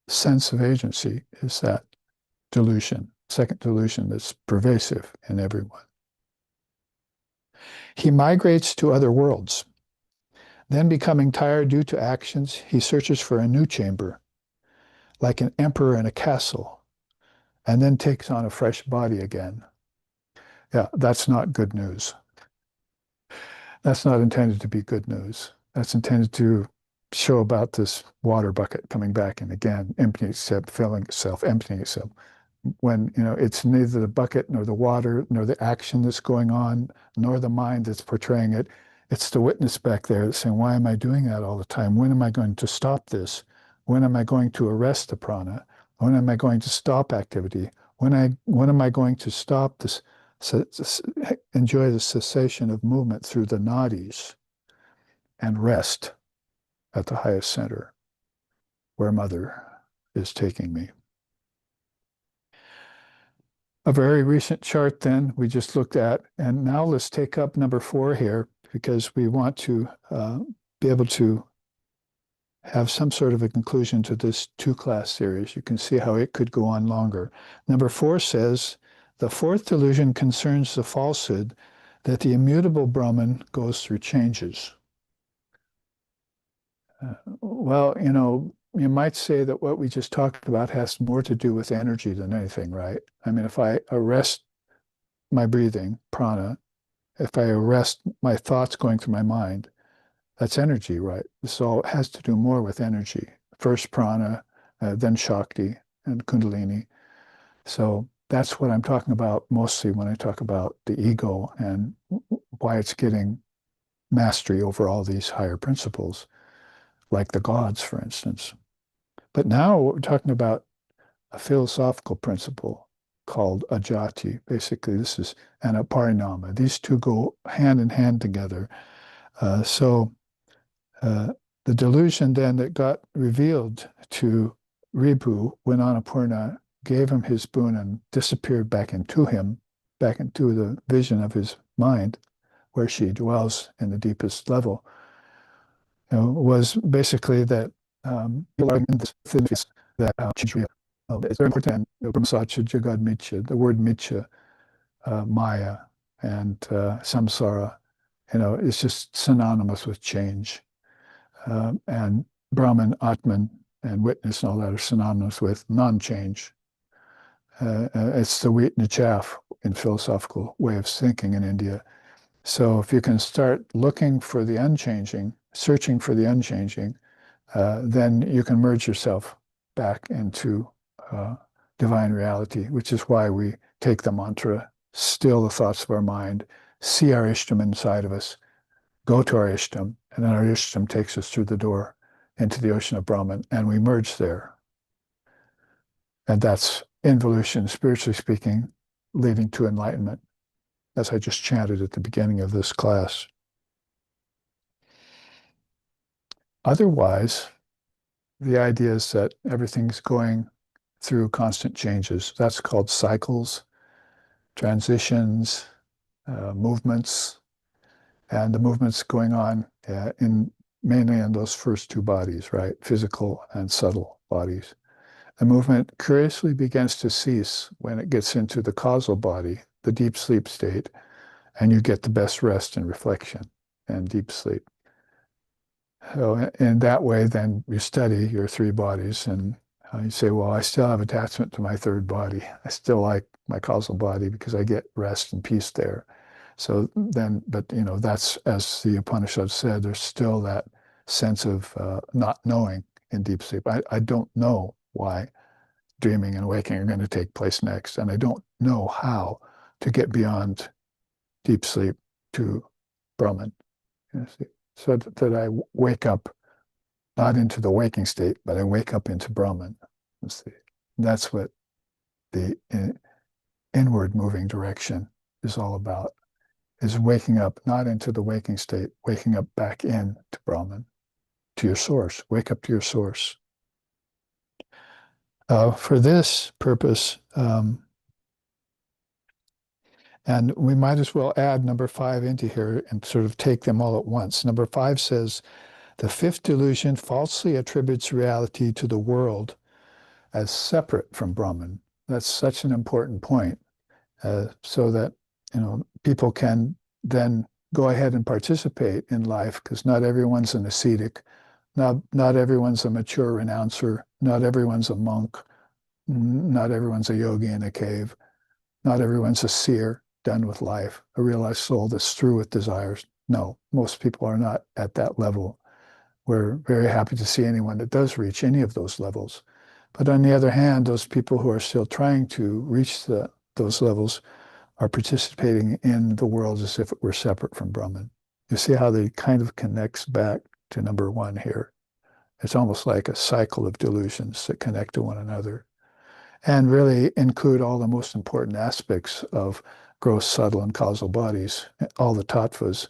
Sense of agency is that delusion, second delusion that's pervasive in everyone. He migrates to other worlds. Then, becoming tired due to actions, he searches for a new chamber. like an emperor in a castle, and then takes on a fresh body again. Yeah, that's not good news. That's not intended to be good news. That's intended to show about this water bucket coming back and again, emptying itself, filling itself, emptying itself. When, it's neither the bucket nor the water, nor the action that's going on, nor the mind that's portraying it. It's the witness back there that's saying, why am I doing that all the time? When am I going to stop this? When am I going to arrest the prana? When am I going to stop activity? When am I going to stop this, enjoy the cessation of movement through the nadis and rest at the highest center where Mother is taking me? A very recent chart then we just looked at, and now let's take up number 4 here because we want to be able to have some sort of a conclusion to this 2-class series. You can see how it could go on longer. Number 4 says, the 4th delusion concerns the falsehood that the immutable Brahman goes through changes. Well, you might say that what we just talked about has more to do with energy than anything, right? I mean, if I arrest my breathing, prana, if I arrest my thoughts going through my mind, that's energy, right? So it has to do more with energy. First prana, then shakti and kundalini. So that's what I'm talking about mostly when I talk about the ego and why it's getting mastery over all these higher principles, like the gods, for instance. But now we're talking about a philosophical principle called ajati. Basically, this is an aparinama. These two go hand in hand together. So the delusion then that got revealed to Ribu when Annapurna gave him his boon and disappeared back into him, back into the vision of his mind, where she dwells in the deepest level, was basically that that it's very important. Brahmasacha Jagad Mithya, the word Mithya, Maya, and Samsara, it's just synonymous with change. And Brahman, Atman, and witness and all that are synonymous with non-change. It's the wheat and the chaff in philosophical way of thinking in India. So if you can start looking for the unchanging, searching for the unchanging, then you can merge yourself back into divine reality, which is why we take the mantra, still the thoughts of our mind, see our Ishtam inside of us, go to our Ishtam, and then our Ishtam takes us through the door into the ocean of Brahman, and we merge there. And that's involution, spiritually speaking, leading to enlightenment, as I just chanted at the beginning of this class. Otherwise, the idea is that everything's going through constant changes. That's called cycles, transitions, movements, and the movements going on mainly in those first 2 bodies, right? Physical and subtle bodies. The movement curiously begins to cease when it gets into the causal body, the deep sleep state, and you get the best rest and reflection and deep sleep. So in that way, then you study your 3 bodies and you say, well, I still have attachment to my 3rd body. I still like my causal body because I get rest and peace there. So then, but that's, as the Upanishad said, there's still that sense of not knowing in deep sleep. I don't know why dreaming and waking are going to take place next. And I don't know how to get beyond deep sleep to Brahman. So that I wake up not into the waking state, but I wake up into Brahman. That's what the inward moving direction is all about, is waking up not into the waking state, waking up back in to Brahman, to your source. Wake up to your source. For this purpose, and we might as well add number 5 into here and sort of take them all at once. Number 5 says, the 5th delusion falsely attributes reality to the world as separate from Brahman. That's such an important point, so that people can then go ahead and participate in life, because not everyone's an ascetic, Not everyone's a mature renouncer. Not everyone's a monk. Not everyone's a yogi in a cave. Not everyone's a seer, done with life, a realized soul that's through with desires. No, most people are not at that level. We're very happy to see anyone that does reach any of those levels. But on the other hand, those people who are still trying to reach those levels are participating in the world as if it were separate from Brahman. You see how they kind of connects back to number one here. It's almost like a cycle of delusions that connect to one another and really include all the most important aspects of gross, subtle, and causal bodies, all the tattvas,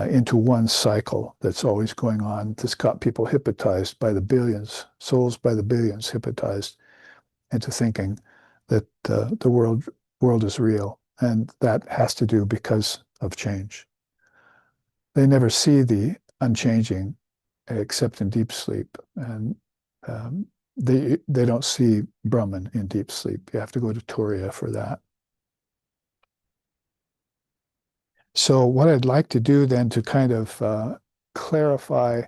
into one cycle that's always going on, that's got people hypnotized by the billions, souls by the billions hypnotized into thinking that the world is real. And that has to do because of change. They never see the unchanging except in deep sleep. And they don't see Brahman in deep sleep. You have to go to Turiya for that. So what I'd like to do then to kind of clarify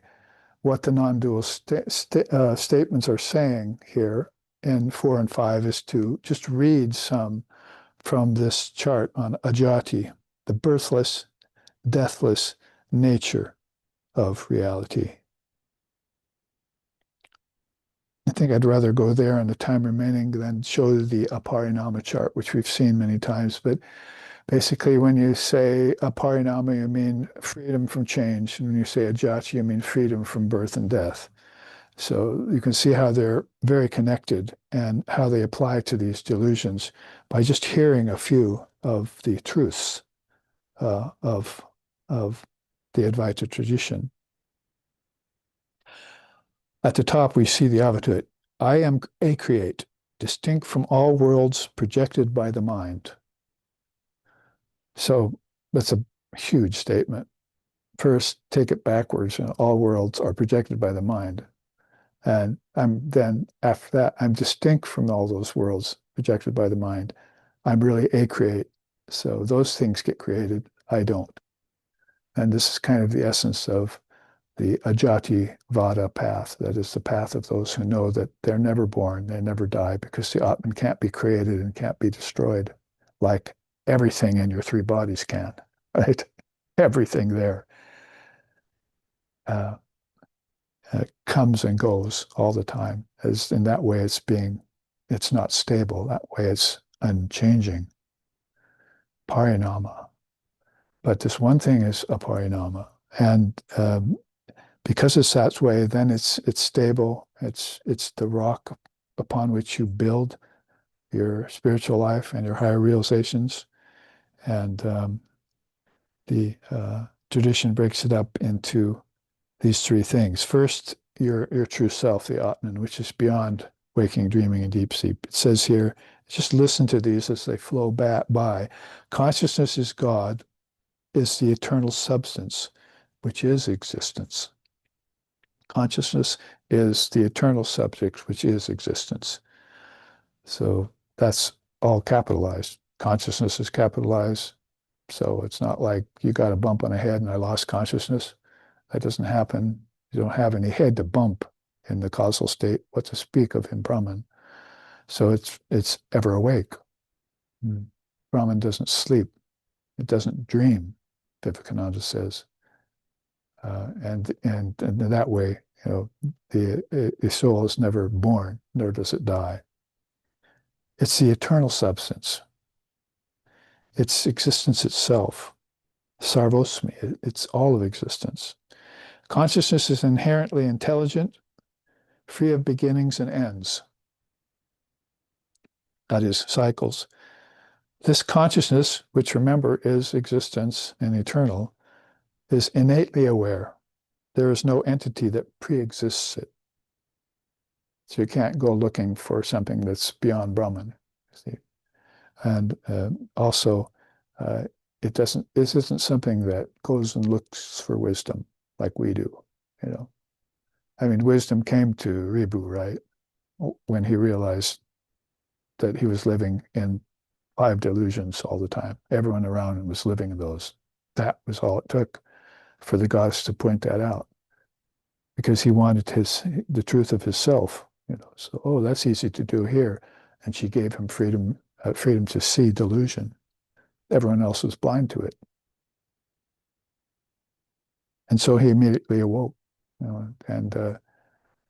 what the non-dual statements are saying here in 4 and 5 is to just read some from this chart on ajati, the birthless, deathless nature of reality. I think I'd rather go there in the time remaining than show the aparinama chart, which we've seen many times. But basically, when you say aparinama, you mean freedom from change. And when you say ajati, you mean freedom from birth and death. So you can see how they're very connected and how they apply to these delusions by just hearing a few of the truths of the Advaita tradition. At the top, we see the avatut. I am acreate, distinct from all worlds projected by the mind. So that's a huge statement. First, take it backwards. All worlds are projected by the mind. And then after that, I'm distinct from all those worlds projected by the mind. I'm really acreate. So those things get created. I don't. And this is kind of the essence of the ajati vada path. That is the path of those who know that they're never born, they never die, because the Atman can't be created and can't be destroyed like everything in your three bodies can, right? Everything there comes and goes all the time. As in that way, it's not stable. That way, it's unchanging. Parinama. But this one thing is a parinama. And because it's that way, then it's stable. It's the rock upon which you build your spiritual life and your higher realizations. And the tradition breaks it up into these three things. First, your true self, the Atman, which is beyond waking, dreaming, and deep sleep. It says here, just listen to these as they flow by. Consciousness is God, is the eternal substance, which is existence. Consciousness is the eternal subject, which is existence. So that's all capitalized. Consciousness is capitalized. So it's not like you got a bump on the head and I lost consciousness. That doesn't happen. You don't have any head to bump in the causal state, what to speak of in Brahman. So it's ever awake. Brahman doesn't sleep. It doesn't dream, Vivekananda says. And in that way, the soul is never born, nor does it die. It's the eternal substance. It's existence itself. Sarvosmi, it's all of existence. Consciousness is inherently intelligent, free of beginnings and ends. That is, cycles. This consciousness, which remember is existence and eternal, is innately aware. There is no entity that pre-exists it. So you can't go looking for something that's beyond Brahman. See? And also, this isn't something that goes and looks for wisdom like we do. I mean, wisdom came to Ribu, right? When he realized that he was living in 5 delusions all the time. Everyone around him was living in those. That was all it took for the goddess to point that out. because he wanted the truth of his self. So, oh, that's easy to do here. And she gave him freedom to see delusion. Everyone else was blind to it. And so he immediately awoke. And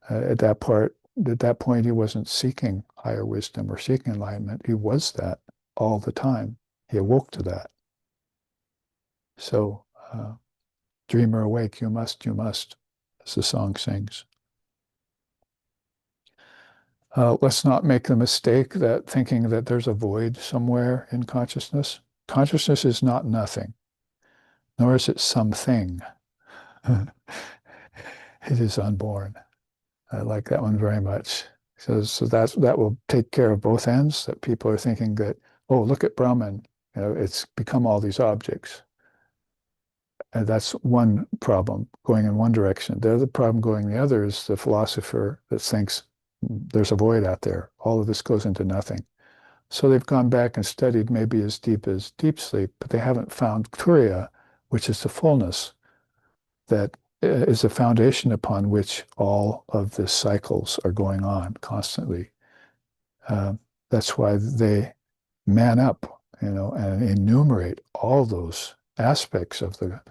at that point, he wasn't seeking higher wisdom or seeking enlightenment. He was that all the time. He awoke to that. So, dreamer awake, you must, as the song sings. Let's not make the mistake that thinking that there's a void somewhere in consciousness. Consciousness is not nothing, nor is it something. It is unborn. I like that one very much. So that will take care of both ends, that people are thinking that, oh, look at Brahman, it's become all these objects. And that's one problem going in one direction. The other problem going the other is the philosopher that thinks there's a void out there. All of this goes into nothing. So they've gone back and studied maybe as deep as deep sleep, but they haven't found Turiya, which is the fullness that is the foundation upon which all of the cycles are going on constantly. That's why they man up, and enumerate all those aspects of the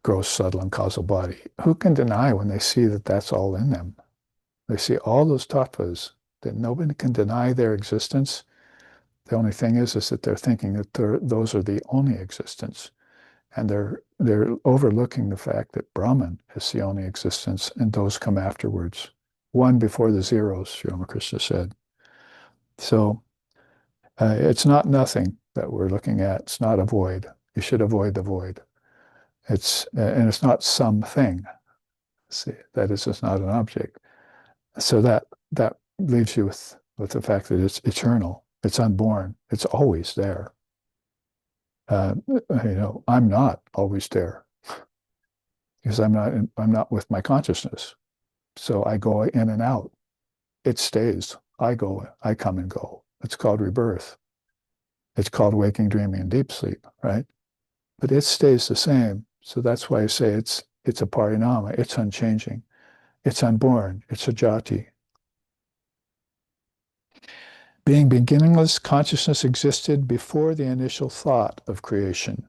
gross, subtle, and causal body. Who can deny when they see that that's all in them? They see all those tattvas, that nobody can deny their existence. The only thing is that they're thinking that those are the only existence. And they're overlooking the fact that Brahman is the only existence, and those come afterwards. One before the zeros, Sri Ramakrishna said. So it's not nothing that we're looking at. It's not a void. You should avoid the void. And it's not something. See, that is just not an object. So that leaves you with the fact that it's eternal. It's unborn. It's always there. I'm not always there because I'm not with my consciousness. So I go in and out. It stays. I come and go. It's called rebirth. It's called waking, dreaming, and deep sleep, right? But it stays the same. So that's why I say it's a parinama. It's unchanging. It's unborn. It's a jati. Being beginningless, consciousness existed before the initial thought of creation.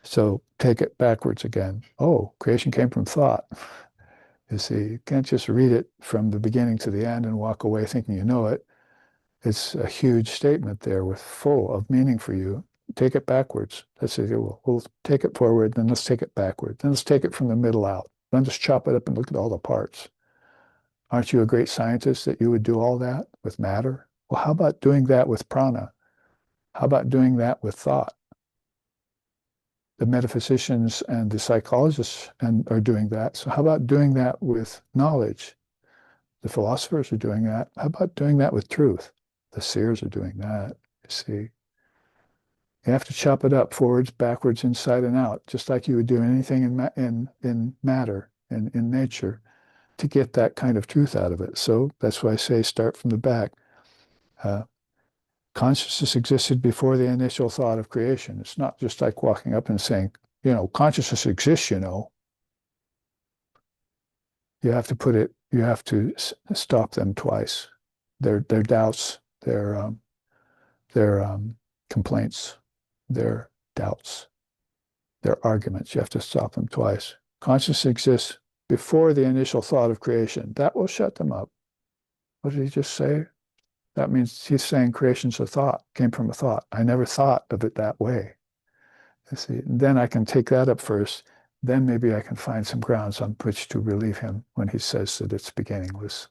So take it backwards again. Oh, creation came from thought. You see, you can't just read it from the beginning to the end and walk away thinking you know it. It's a huge statement there full of meaning for you. Take it backwards. That's it. We'll take it forward, then let's take it backward. Then let's take it from the middle out. Then just chop it up and look at all the parts. Aren't you a great scientist that you would do all that with matter? Well, how about doing that with prana? How about doing that with thought? The metaphysicians and the psychologists are doing that. So how about doing that with knowledge? The philosophers are doing that. How about doing that with truth? The seers are doing that, you see. You have to chop it up forwards, backwards, inside, and out, just like you would do anything in matter, in nature, to get that kind of truth out of it. So that's why I say start from the back. Consciousness existed before the initial thought of creation. It's not just like walking up and saying, consciousness exists, You have to stop them twice. Their doubts, their complaints, their doubts, their arguments. You have to stop them twice. Consciousness exists before the initial thought of creation. That will shut them up. What did he just say? That means he's saying creation's a thought, came from a thought. I never thought of it that way. You see, then I can take that up first. Then maybe I can find some grounds on which to relieve him when he says that it's beginningless.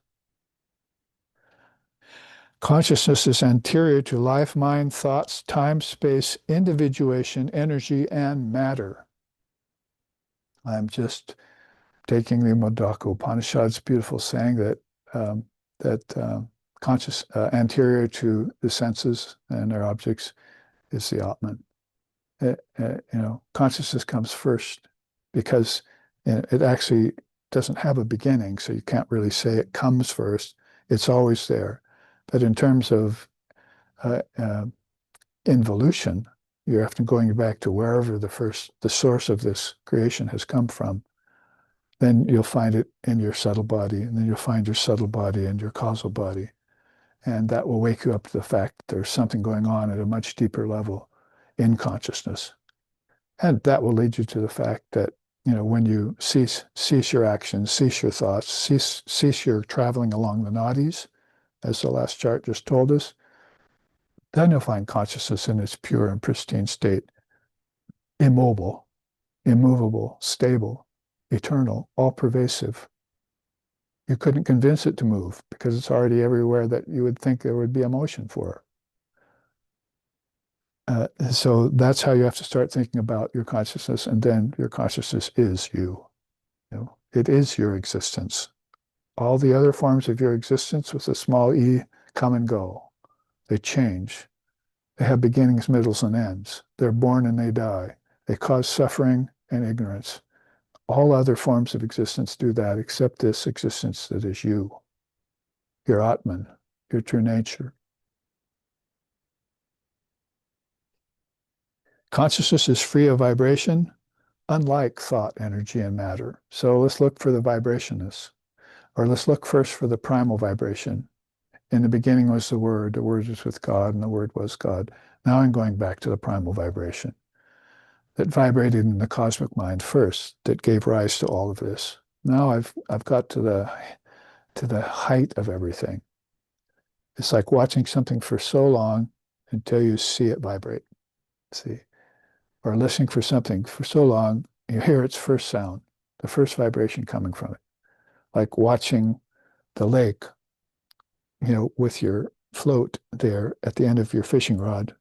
Consciousness is anterior to life, mind, thoughts, time, space, individuation, energy, and matter. I'm just taking the Madhaka Upanishad's beautiful saying that anterior to the senses and their objects is the Atman. Consciousness comes first because it actually doesn't have a beginning, so you can't really say it comes first. It's always there. But in terms of involution, you're often going back to wherever the source of this creation has come from. then you'll find it in your subtle body, and then you'll find your subtle body in your causal body. And that will wake you up to the fact that there's something going on at a much deeper level in consciousness. And that will lead you to the fact that, when you cease your actions, cease your thoughts, cease your traveling along the nadis, as the last chart just told us, then you'll find consciousness in its pure and pristine state, immobile, immovable, stable, eternal, all-pervasive. You couldn't convince it to move because it's already everywhere that you would think there would be emotion for. So that's how you have to start thinking about your consciousness, and then your consciousness is you. It is your existence. All the other forms of your existence with a small e come and go. They change. They have beginnings, middles, and ends. They're born and they die. They cause suffering and ignorance. All other forms of existence do that, except this existence that is you, your Atman, your true nature. Consciousness is free of vibration, unlike thought, energy, and matter. So let's look for the vibrationists, or let's look first for the primal vibration. In the beginning was the Word was with God, and the Word was God. Now I'm going back to the primal vibration that vibrated in the cosmic mind first, that gave rise to all of this. Now I've got to the height of everything. It's like watching something for so long until you see it vibrate. See, or listening for something for so long, you hear its first sound, the first vibration coming from it. Like watching the lake, with your float there at the end of your fishing rod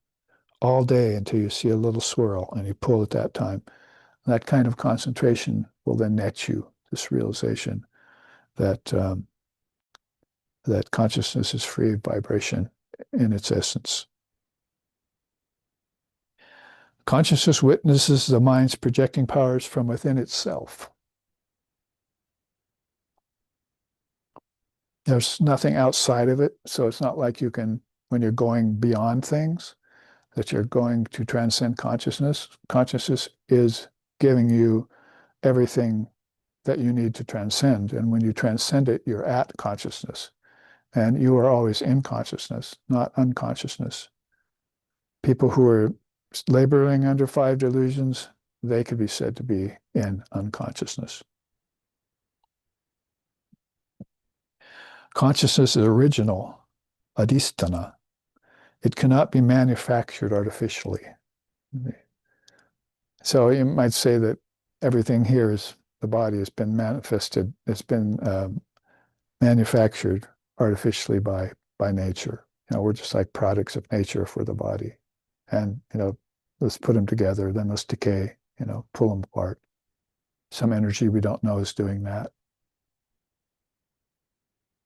all day until you see a little swirl and you pull at that time. That kind of concentration will then net you this realization that that consciousness is free of vibration in its essence. Consciousness witnesses the mind's projecting powers from within itself. There's nothing outside of it, so it's not like you can, when you're going beyond things, that you're going to transcend consciousness. Consciousness is giving you everything that you need to transcend. And when you transcend it, you're at consciousness. And you are always in consciousness, not unconsciousness. People who are laboring under 5 delusions, they could be said to be in unconsciousness. Consciousness is original, adhisthana. It cannot be manufactured artificially. So you might say that everything here is, the body has been manifested, it's been manufactured artificially by nature. We're just like products of nature for the body. And, let's put them together, then let's decay, pull them apart. Some energy we don't know is doing that.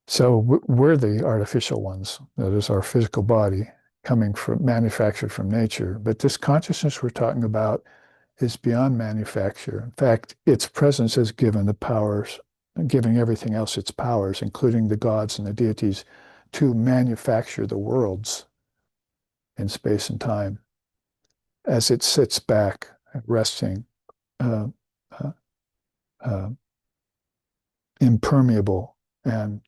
So we're the artificial ones. That is our physical body coming from, manufactured from nature. But this consciousness we're talking about is beyond manufacture. In fact, its presence has given the powers, giving everything else its powers, including the gods and the deities, to manufacture the worlds in space and time as it sits back, resting, impermeable and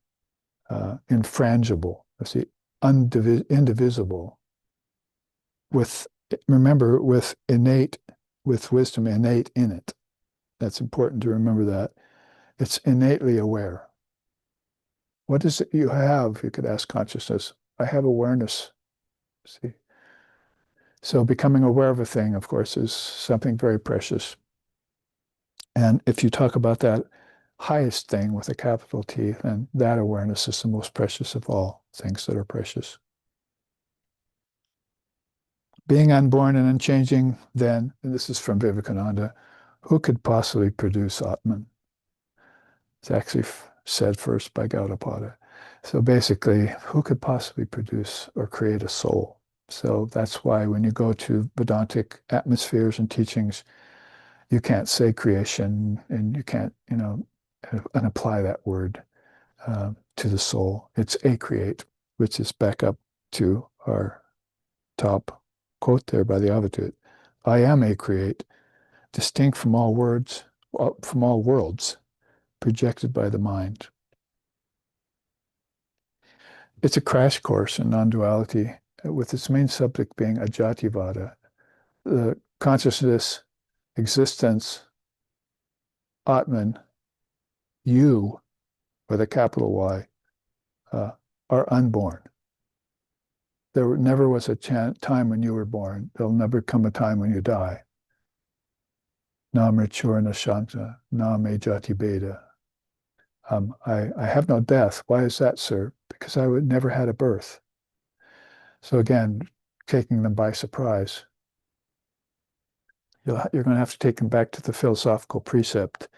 infrangible, indivisible, remember, with wisdom innate in it. That's important to remember that. It's innately aware. What is it you have? You could ask consciousness. I have awareness. See? So becoming aware of a thing, of course, is something very precious. And if you talk about that highest thing with a capital T, then that awareness is the most precious of all things that are precious. Being unborn and unchanging, then, and this is from Vivekananda, who could possibly produce Atman? It's actually said first by Gaudapada. So basically, who could possibly produce or create a soul? So that's why when you go to Vedantic atmospheres and teachings, you can't say creation and you can't, and apply that word to the soul. It's a create, which is back up to our top quote there by the Avatut. I am a create, distinct from all words, from all worlds, projected by the mind. It's a crash course in non-duality, with its main subject being ajativada, the consciousness, existence, Atman, you, with a capital Y, are unborn. There never was a time when you were born. There'll never come a time when you die. Na mrityur na shanta, na me jati beda. I have no death. Why is that, sir? Because I would never had a birth. So again, taking them by surprise. You're going to have to take them back to the philosophical precept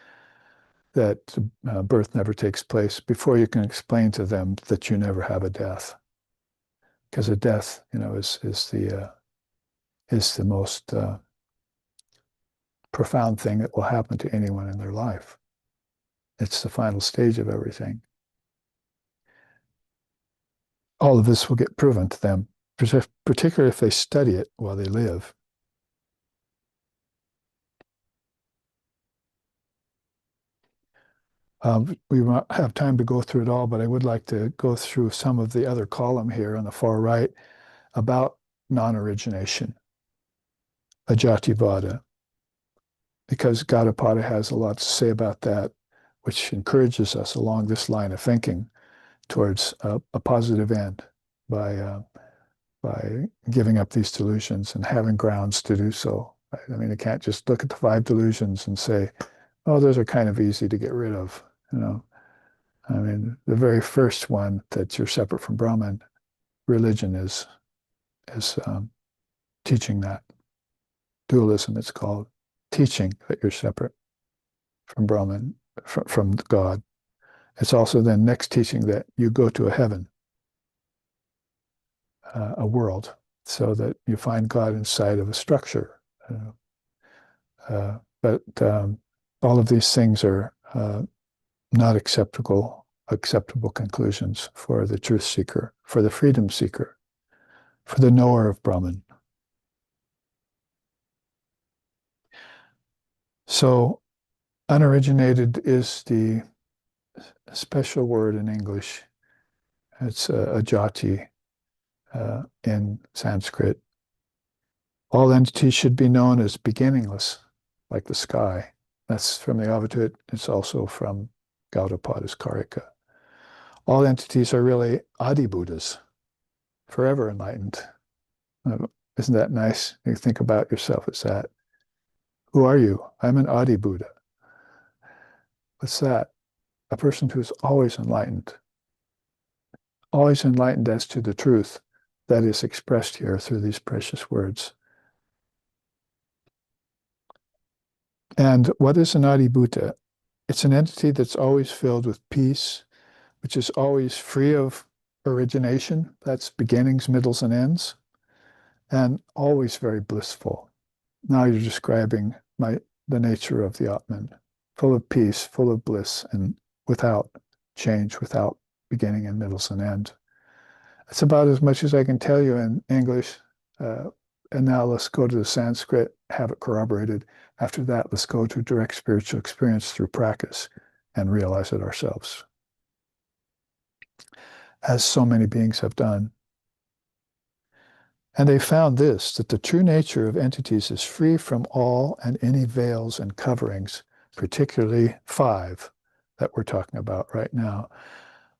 that birth never takes place before you can explain to them that you never have a death. Because a death, is the most profound thing that will happen to anyone in their life. It's the final stage of everything. All of this will get proven to them, particularly if they study it while they live. We won't have time to go through it all, but I would like to go through some of the other column here on the far right about non-origination, ajativada, because Gaudapada has a lot to say about that, which encourages us along this line of thinking towards a positive end by giving up these delusions and having grounds to do so. I mean, you can't just look at the 5 delusions and say, oh, those are kind of easy to get rid of. I mean, the very first one, that you're separate from Brahman, religion is teaching that. Dualism, it's called, teaching that you're separate from Brahman, from God. It's also then next teaching that you go to a heaven, a world, so that you find God inside of a structure. But all of these things are not acceptable conclusions for the truth seeker, for the freedom seeker, for the knower of Brahman. So unoriginated is the special word in English. It's ajati in Sanskrit. All entities should be known as beginningless, like the sky. That's from the Avatud. It's also from Gaudapada's Karika. All entities are really Adi Buddhas, forever enlightened. Isn't that nice? You think about yourself as that. Who are you? I'm an Adi Buddha. What's that? A person who's always enlightened as to the truth that is expressed here through these precious words. And what is an Adi Buddha? It's an entity that's always filled with peace, which is always free of origination. That's beginnings, middles, and ends, and always very blissful. Now you're describing the nature of the Atman, full of peace, full of bliss, and without change, without beginning and middles and end. That's about as much as I can tell you in English. And now let's go to the Sanskrit, have it corroborated. After that, let's go to direct spiritual experience through practice and realize it ourselves, as so many beings have done. And they found this, that the true nature of entities is free from all and any veils and coverings, particularly 5 that we're talking about right now.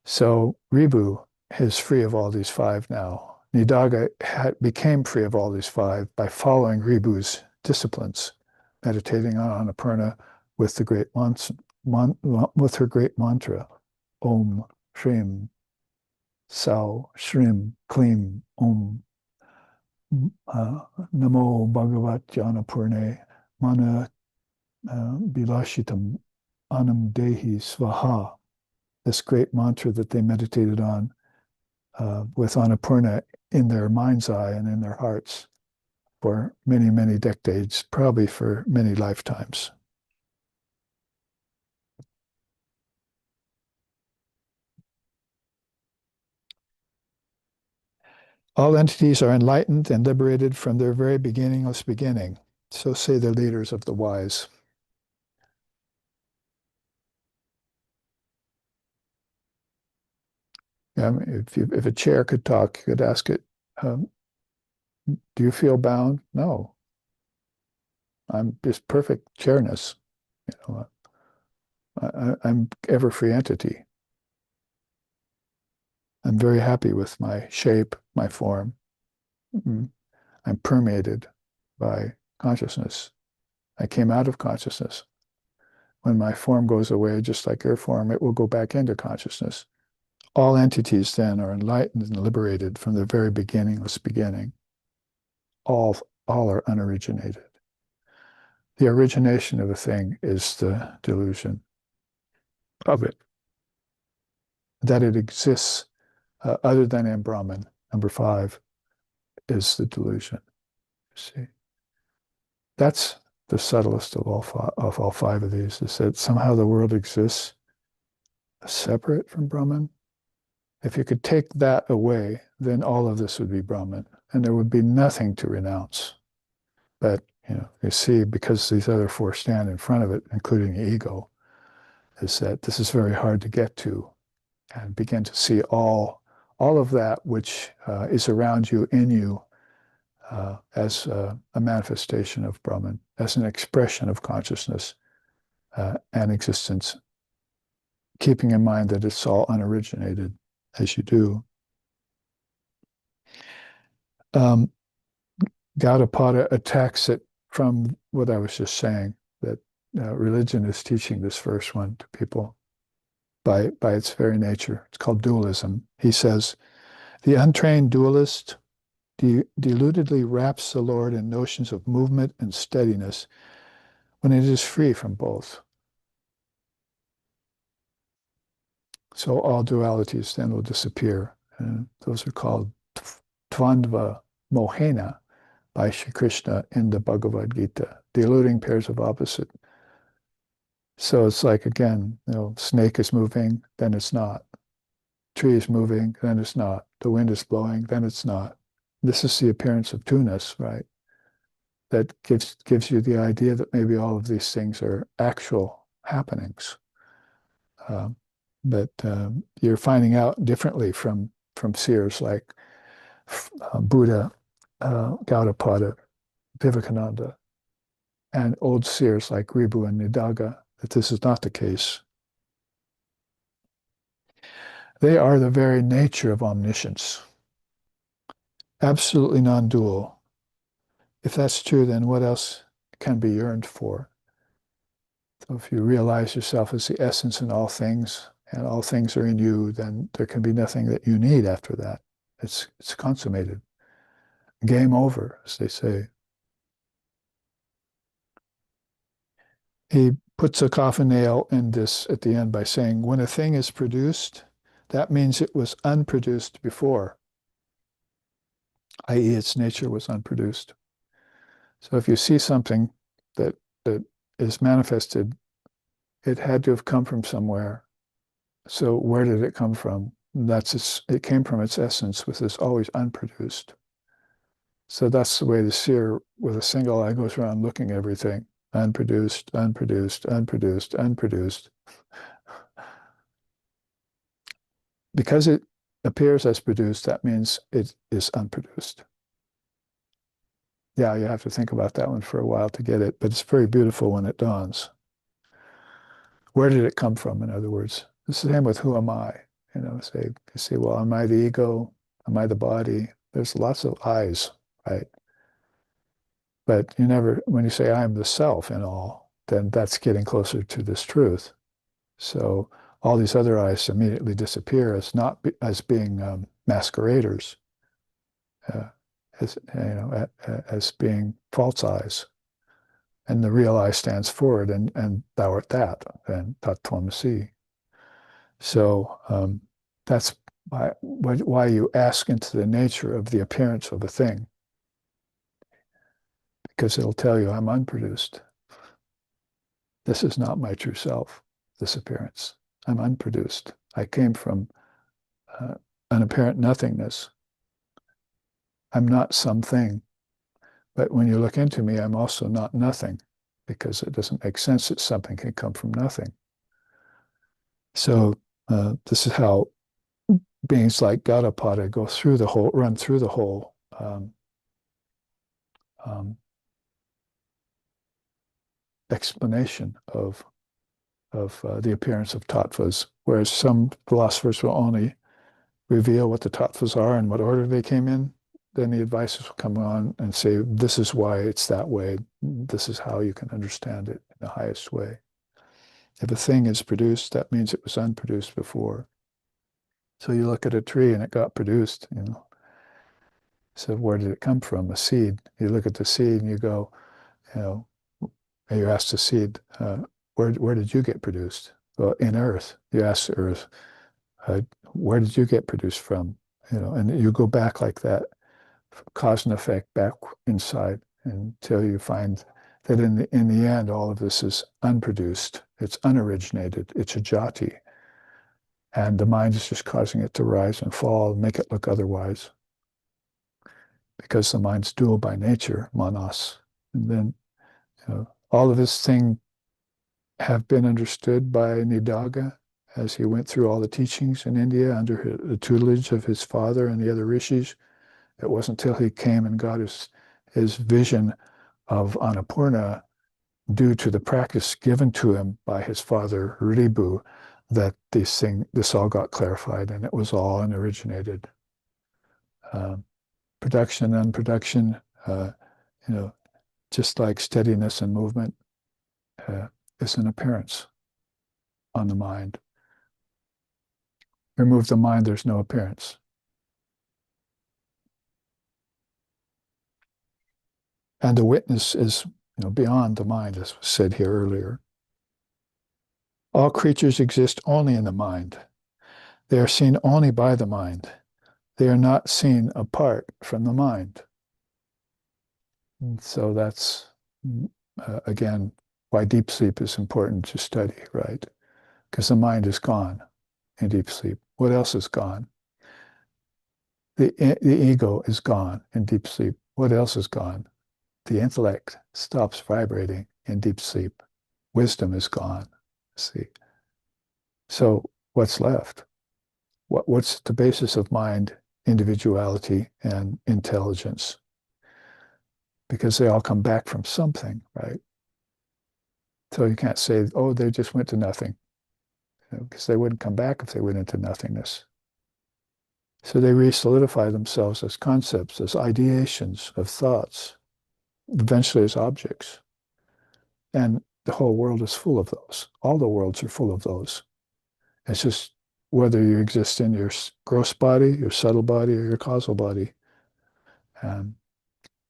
So Ribu is free of all these 5 now. Nidaga became free of all these 5 by following Ribu's disciplines, meditating on Annapurna with the great with her great mantra, Om Shrim Sao Shrim Klim Om Namo Bhagavat Annapurne Mana Bilashitam Anam Dehi Svaha. This great mantra that they meditated on with Annapurna in their mind's eye and in their hearts for many, many decades, probably for many lifetimes. All entities are enlightened and liberated from their very beginningless beginning. So say the leaders of the wise. I mean, if a chair could talk, you could ask it, um, do you feel bound? No, I'm just perfect chairness. You know, I'm ever free entity. I'm very happy with my shape, my form. Mm. I'm permeated by consciousness. I came out of consciousness. When my form goes away, just like your form, it will go back into consciousness. All entities then are enlightened and liberated from the very beginningless beginning. All, all are unoriginated. The origination of a thing is the delusion of it, that it exists other than in Brahman. Number 5 is the delusion. See, that's the subtlest of all 5 of these, is that somehow the world exists separate from Brahman. If you could take that away, then all of this would be Brahman, and there would be nothing to renounce. But you see, because these other 4 stand in front of it, including the ego, is that this is very hard to get to and begin to see all of that which is around you, in you, as a manifestation of Brahman, as an expression of consciousness and existence, keeping in mind that it's all unoriginated as you do. Gaudapada attacks it from what I was just saying, that religion is teaching this first one to people by its very nature. It's called dualism. He says, the untrained dualist deludedly wraps the Lord in notions of movement and steadiness when it is free from both. So all dualities then will disappear. And those are called Tvandva Mohena by Shri Krishna in the Bhagavad Gita, deluding pairs of opposite. So it's like, again, snake is moving, then it's not. Tree is moving, then it's not. The wind is blowing, then it's not. This is the appearance of two-ness, right? That gives you the idea that maybe all of these things are actual happenings. But you're finding out differently from seers like Buddha, Gaudapada, Vivekananda, and old seers like Ribu and Nidaga, that this is not the case. They are the very nature of omniscience, absolutely non-dual. If that's true, then what else can be yearned for? So if you realize yourself as the essence in all things, and all things are in you, then there can be nothing that you need after that. It's consummated. Game over, as they say. He puts a coffin nail in this at the end by saying, when a thing is produced, that means it was unproduced before, i.e. its nature was unproduced. So if you see something that is manifested, it had to have come from somewhere. So where did it come from? It came from its essence, which is always unproduced. So that's the way the seer with a single eye goes around looking at everything. Unproduced, unproduced, unproduced, unproduced. Because it appears as produced, that means it is unproduced. Yeah, you have to think about that one for a while to get it, but it's very beautiful when it dawns. Where did it come from, in other words? The same with who am I? You say, well, am I the ego? Am I the body? There's lots of I's, right? But when you say I am the self in all, then that's getting closer to this truth. So all these other I's immediately disappear as being masqueraders, as being false eyes. And the real I stands forward, and thou art that, and tat tvamasi. So that's why you ask into the nature of the appearance of a thing, because it'll tell you I'm unproduced. This is not my true self, this appearance. I'm unproduced. I came from an apparent nothingness. I'm not something. But when you look into me, I'm also not nothing, because it doesn't make sense that something can come from nothing. So this is how beings like Gaudapada go through the whole, run through the whole um, explanation of the appearance of tattvas, whereas some philosophers will only reveal what the tattvas are and what order they came in. Then the advisors will come on and say, this is why it's that way. This is how you can understand it in the highest way. If a thing is produced, that means it was unproduced before. So you look at a tree and it got produced, you know. So where did it come from? A seed. You look at the seed and you go, you know, and you ask the seed, where did you get produced? Well, in earth. You ask the earth, where did you get produced from? You know, and you go back like that, cause and effect back inside until you find that in the end, all of this is unproduced. It's unoriginated. It's a jati. And the mind is just causing it to rise and fall and make it look otherwise. Because the mind's dual by nature, manas. And then, you know, all of this thing have been understood by Nidagha as he went through all the teachings in India under the tutelage of his father and the other rishis. It wasn't until he came and got his vision of Annapurna due to the practice given to him by his father Ribu that this all got clarified, and it was all unoriginated. Production and unproduction, you know, just like steadiness and movement, is an appearance on the mind. Remove the mind, there's no appearance. And the witness is, you know, beyond the mind, as was said here earlier. All creatures exist only in the mind. They are seen only by the mind. They are not seen apart from the mind. And so that's, again, why deep sleep is important to study, right? Because the mind is gone in deep sleep. What else is gone? The ego is gone in deep sleep. What else is gone? The intellect stops vibrating in deep sleep. Wisdom is gone. See. So what's left? What's the basis of mind, individuality, and intelligence? Because they all come back from something, right? So you can't say, oh, they just went to nothing, because they wouldn't come back if they went into nothingness. So they re-solidify themselves as concepts, as ideations of thoughts, eventually as objects. And the whole world is full of those. All the worlds are full of those. It's just whether you exist in your gross body, your subtle body, or your causal body.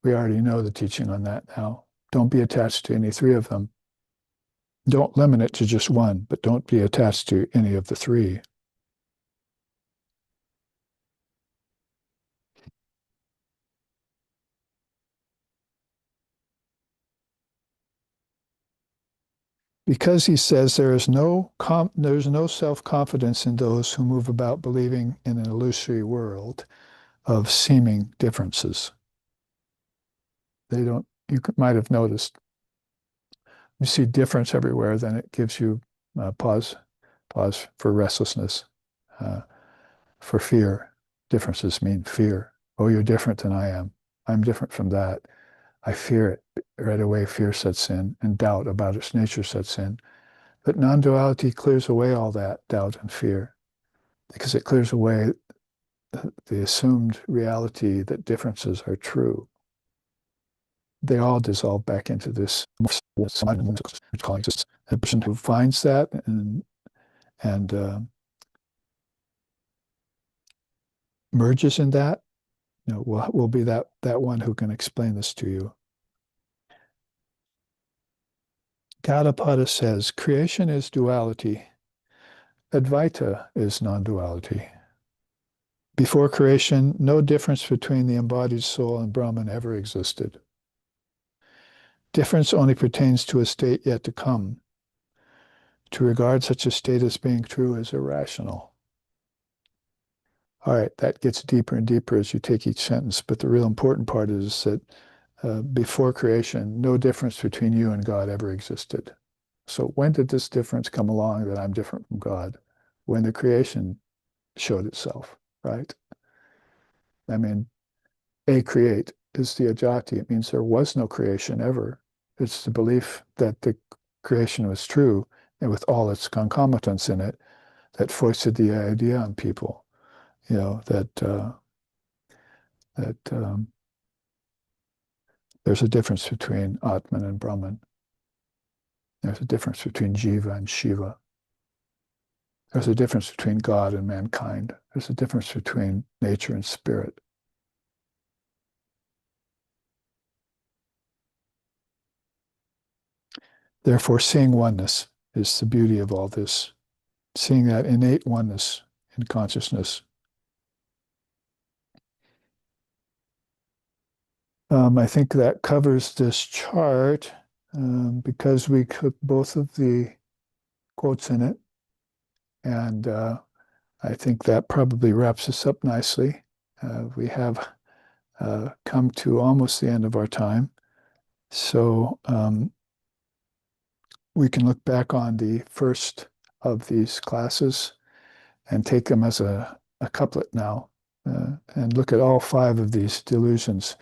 We already know the teaching on that now. Don't be attached to any three of them. Don't limit it to just one, but don't be attached to any of the three. Because he says there's no self-confidence in those who move about believing in an illusory world of seeming differences. They don't, you might have noticed, you see difference everywhere, then it gives you pause for restlessness, for fear. Differences mean fear. Oh, you're different than I am. I'm different from that. I fear it. Right away, fear sets in and doubt about its nature sets in. But non-duality clears away all that doubt and fear because it clears away the assumed reality that differences are true. They all dissolve back into this. A person who finds that and merges in that, you know, will be that one who can explain this to you. Gaudapada says, creation is duality. Advaita is non-duality. Before creation, no difference between the embodied soul and Brahman ever existed. Difference only pertains to a state yet to come. To regard such a state as being true is irrational. All right, that gets deeper and deeper as you take each sentence, but the real important part is that before creation, no difference between you and God ever existed. So when did this difference come along that I'm different from God? When the creation showed itself. right? I mean, a create is the ajati. It means there was no creation ever. It's the belief that the creation was true and with all its concomitants in it that foisted the idea on people, that there's a difference between Atman and Brahman. There's a difference between Jiva and Shiva. There's a difference between God and mankind. There's a difference between nature and spirit. Therefore, seeing oneness is the beauty of all this, seeing that innate oneness in consciousness. I think that covers this chart because we took both of the quotes in it. And I think that probably wraps us up nicely. We have come to almost the end of our time. So we can look back on the first of these classes and take them as a couplet now and look at all 5 of these delusions.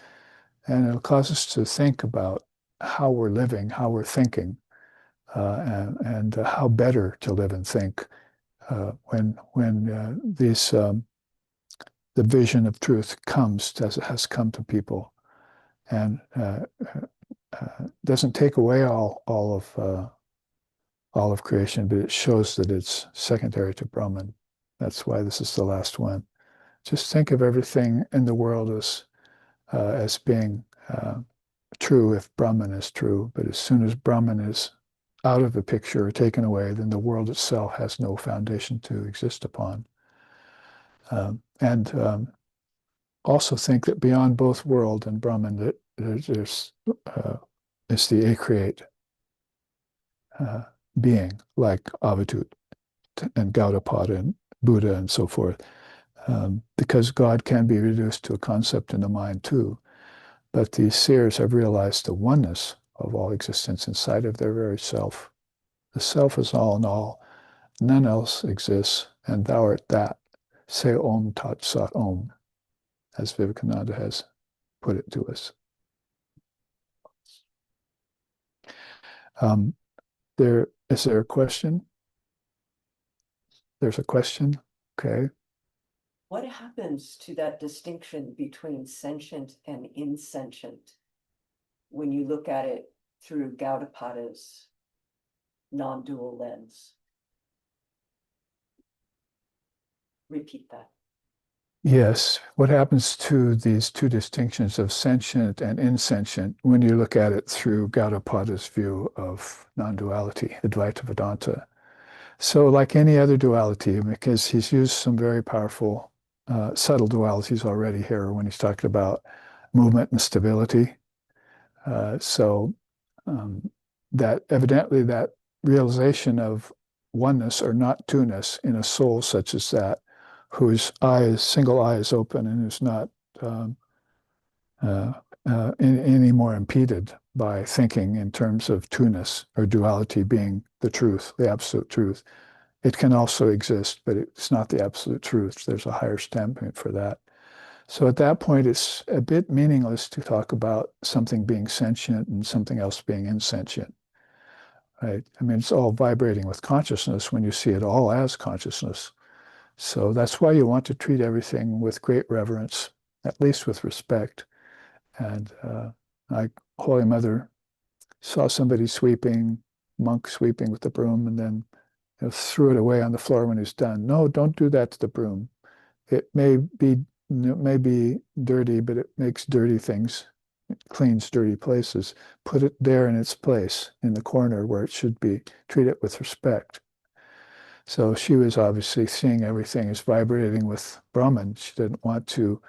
And it'll cause us to think about how we're living, how we're thinking, and how better to live and think when the vision of truth comes as it has come to people, and doesn't take away all of creation, but it shows that it's secondary to Brahman. That's why this is the last one. Just think of everything in the world as being true if Brahman is true, but as soon as Brahman is out of the picture or taken away, then the world itself has no foundation to exist upon. And also think that beyond both world and Brahman, that there's is the acreate being, like Avatut and Gaudapada and Buddha and so forth, because God can be reduced to a concept in the mind too. But these seers have realized the oneness of all existence inside of their very self. The self is all in all. None else exists, and thou art that. Say Om Tat Sat Om, as Vivekananda has put it to us. Is there a question? There's a question. Okay. What happens to that distinction between sentient and insentient when you look at it through Gaudapada's non-dual lens? Repeat that. Yes. What happens to these 2 distinctions of sentient and insentient when you look at it through Gaudapada's view of non-duality, Advaita Vedanta? So like any other duality, because he's used some very powerful, subtle dualities already here when he's talking about movement and stability. So that evidently that realization of oneness or not two-ness in a soul such as that, whose single eye is open and is not any more impeded by thinking in terms of two-ness or duality being the truth, the absolute truth. It can also exist, but it's not the absolute truth. There's a higher standpoint for that. So at that point, it's a bit meaningless to talk about something being sentient and something else being insentient. Right? I mean, it's all vibrating with consciousness when you see it all as consciousness. So that's why you want to treat everything with great reverence, at least with respect. And like Holy Mother saw somebody sweeping, monk sweeping with the broom, and then threw it away on the floor when he's done. No, don't do that to the broom. It may be dirty, but it makes dirty things, it cleans dirty places. Put it there in its place, in the corner where it should be. Treat it with respect. So she was obviously seeing everything as vibrating with Brahman. She didn't want to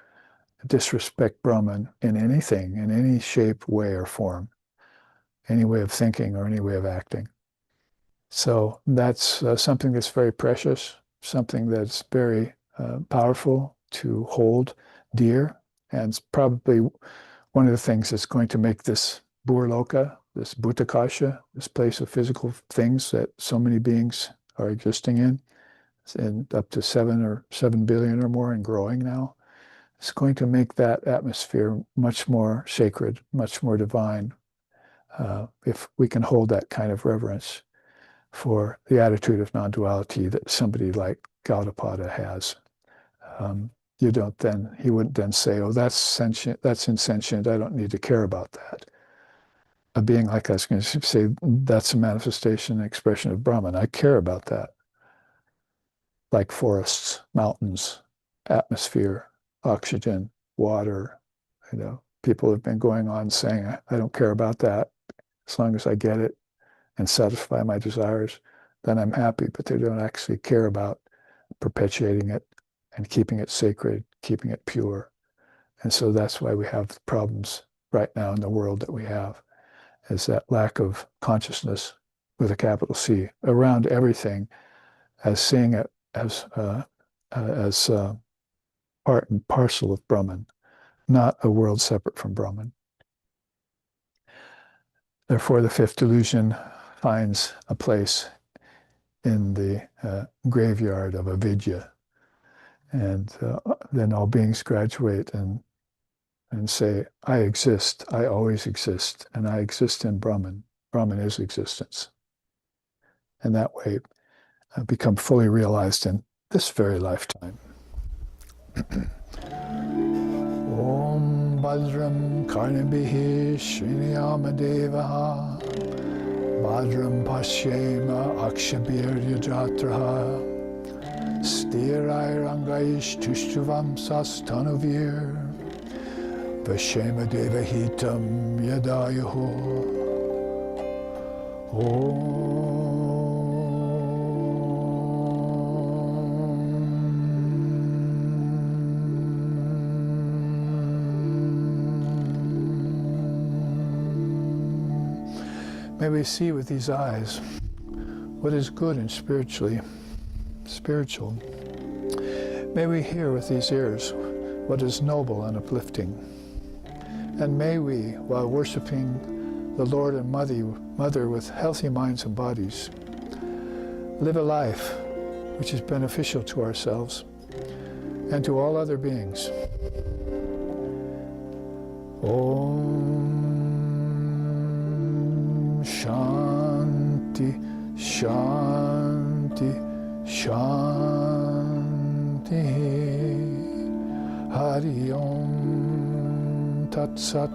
disrespect Brahman in anything, in any shape, way, or form, any way of thinking or any way of acting. So that's something that's very precious, something that's very powerful to hold dear, and it's probably one of the things that's going to make this Burloka, this Bhutakasha, this place of physical things that so many beings are existing in, and up to 7 billion or more and growing now. It's going to make that atmosphere much more sacred, much more divine, if we can hold that kind of reverence for the attitude of non-duality that somebody like Gaudapada has. He wouldn't then say, oh, that's sentient, that's insentient, I don't need to care about that. A being like us can say, that's a manifestation and expression of Brahman. I care about that. Like forests, mountains, atmosphere, oxygen, water. People have been going on saying, I don't care about that. As long as I get it and satisfy my desires, then I'm happy. But they don't actually care about perpetuating it and keeping it sacred, keeping it pure. And so that's why we have the problems right now in the world that we have, is that lack of consciousness with a capital C around everything, as seeing it as part and parcel of Brahman, not a world separate from Brahman. Therefore, the fifth delusion finds a place in the graveyard of avidya. And then all beings graduate and say, I exist, I always exist, and I exist in Brahman. Brahman is existence. And that way, become fully realized in this very lifetime. Om Bhadram Karnabhihi Sriniyama Devaha Bhadram Pashyema Akshabhirya Jatraha Stirai Rangaish Tushtuvam Sastanuvir Vashema Devahitam Yadayaho Om May we see with these eyes what is good and spiritual. May we hear with these ears what is noble and uplifting. And may we, while worshiping the Lord and Mother with healthy minds and bodies, live a life which is beneficial to ourselves and to all other beings. Om Shanti, Shanti, Shanti. Hari Om Tat Sat.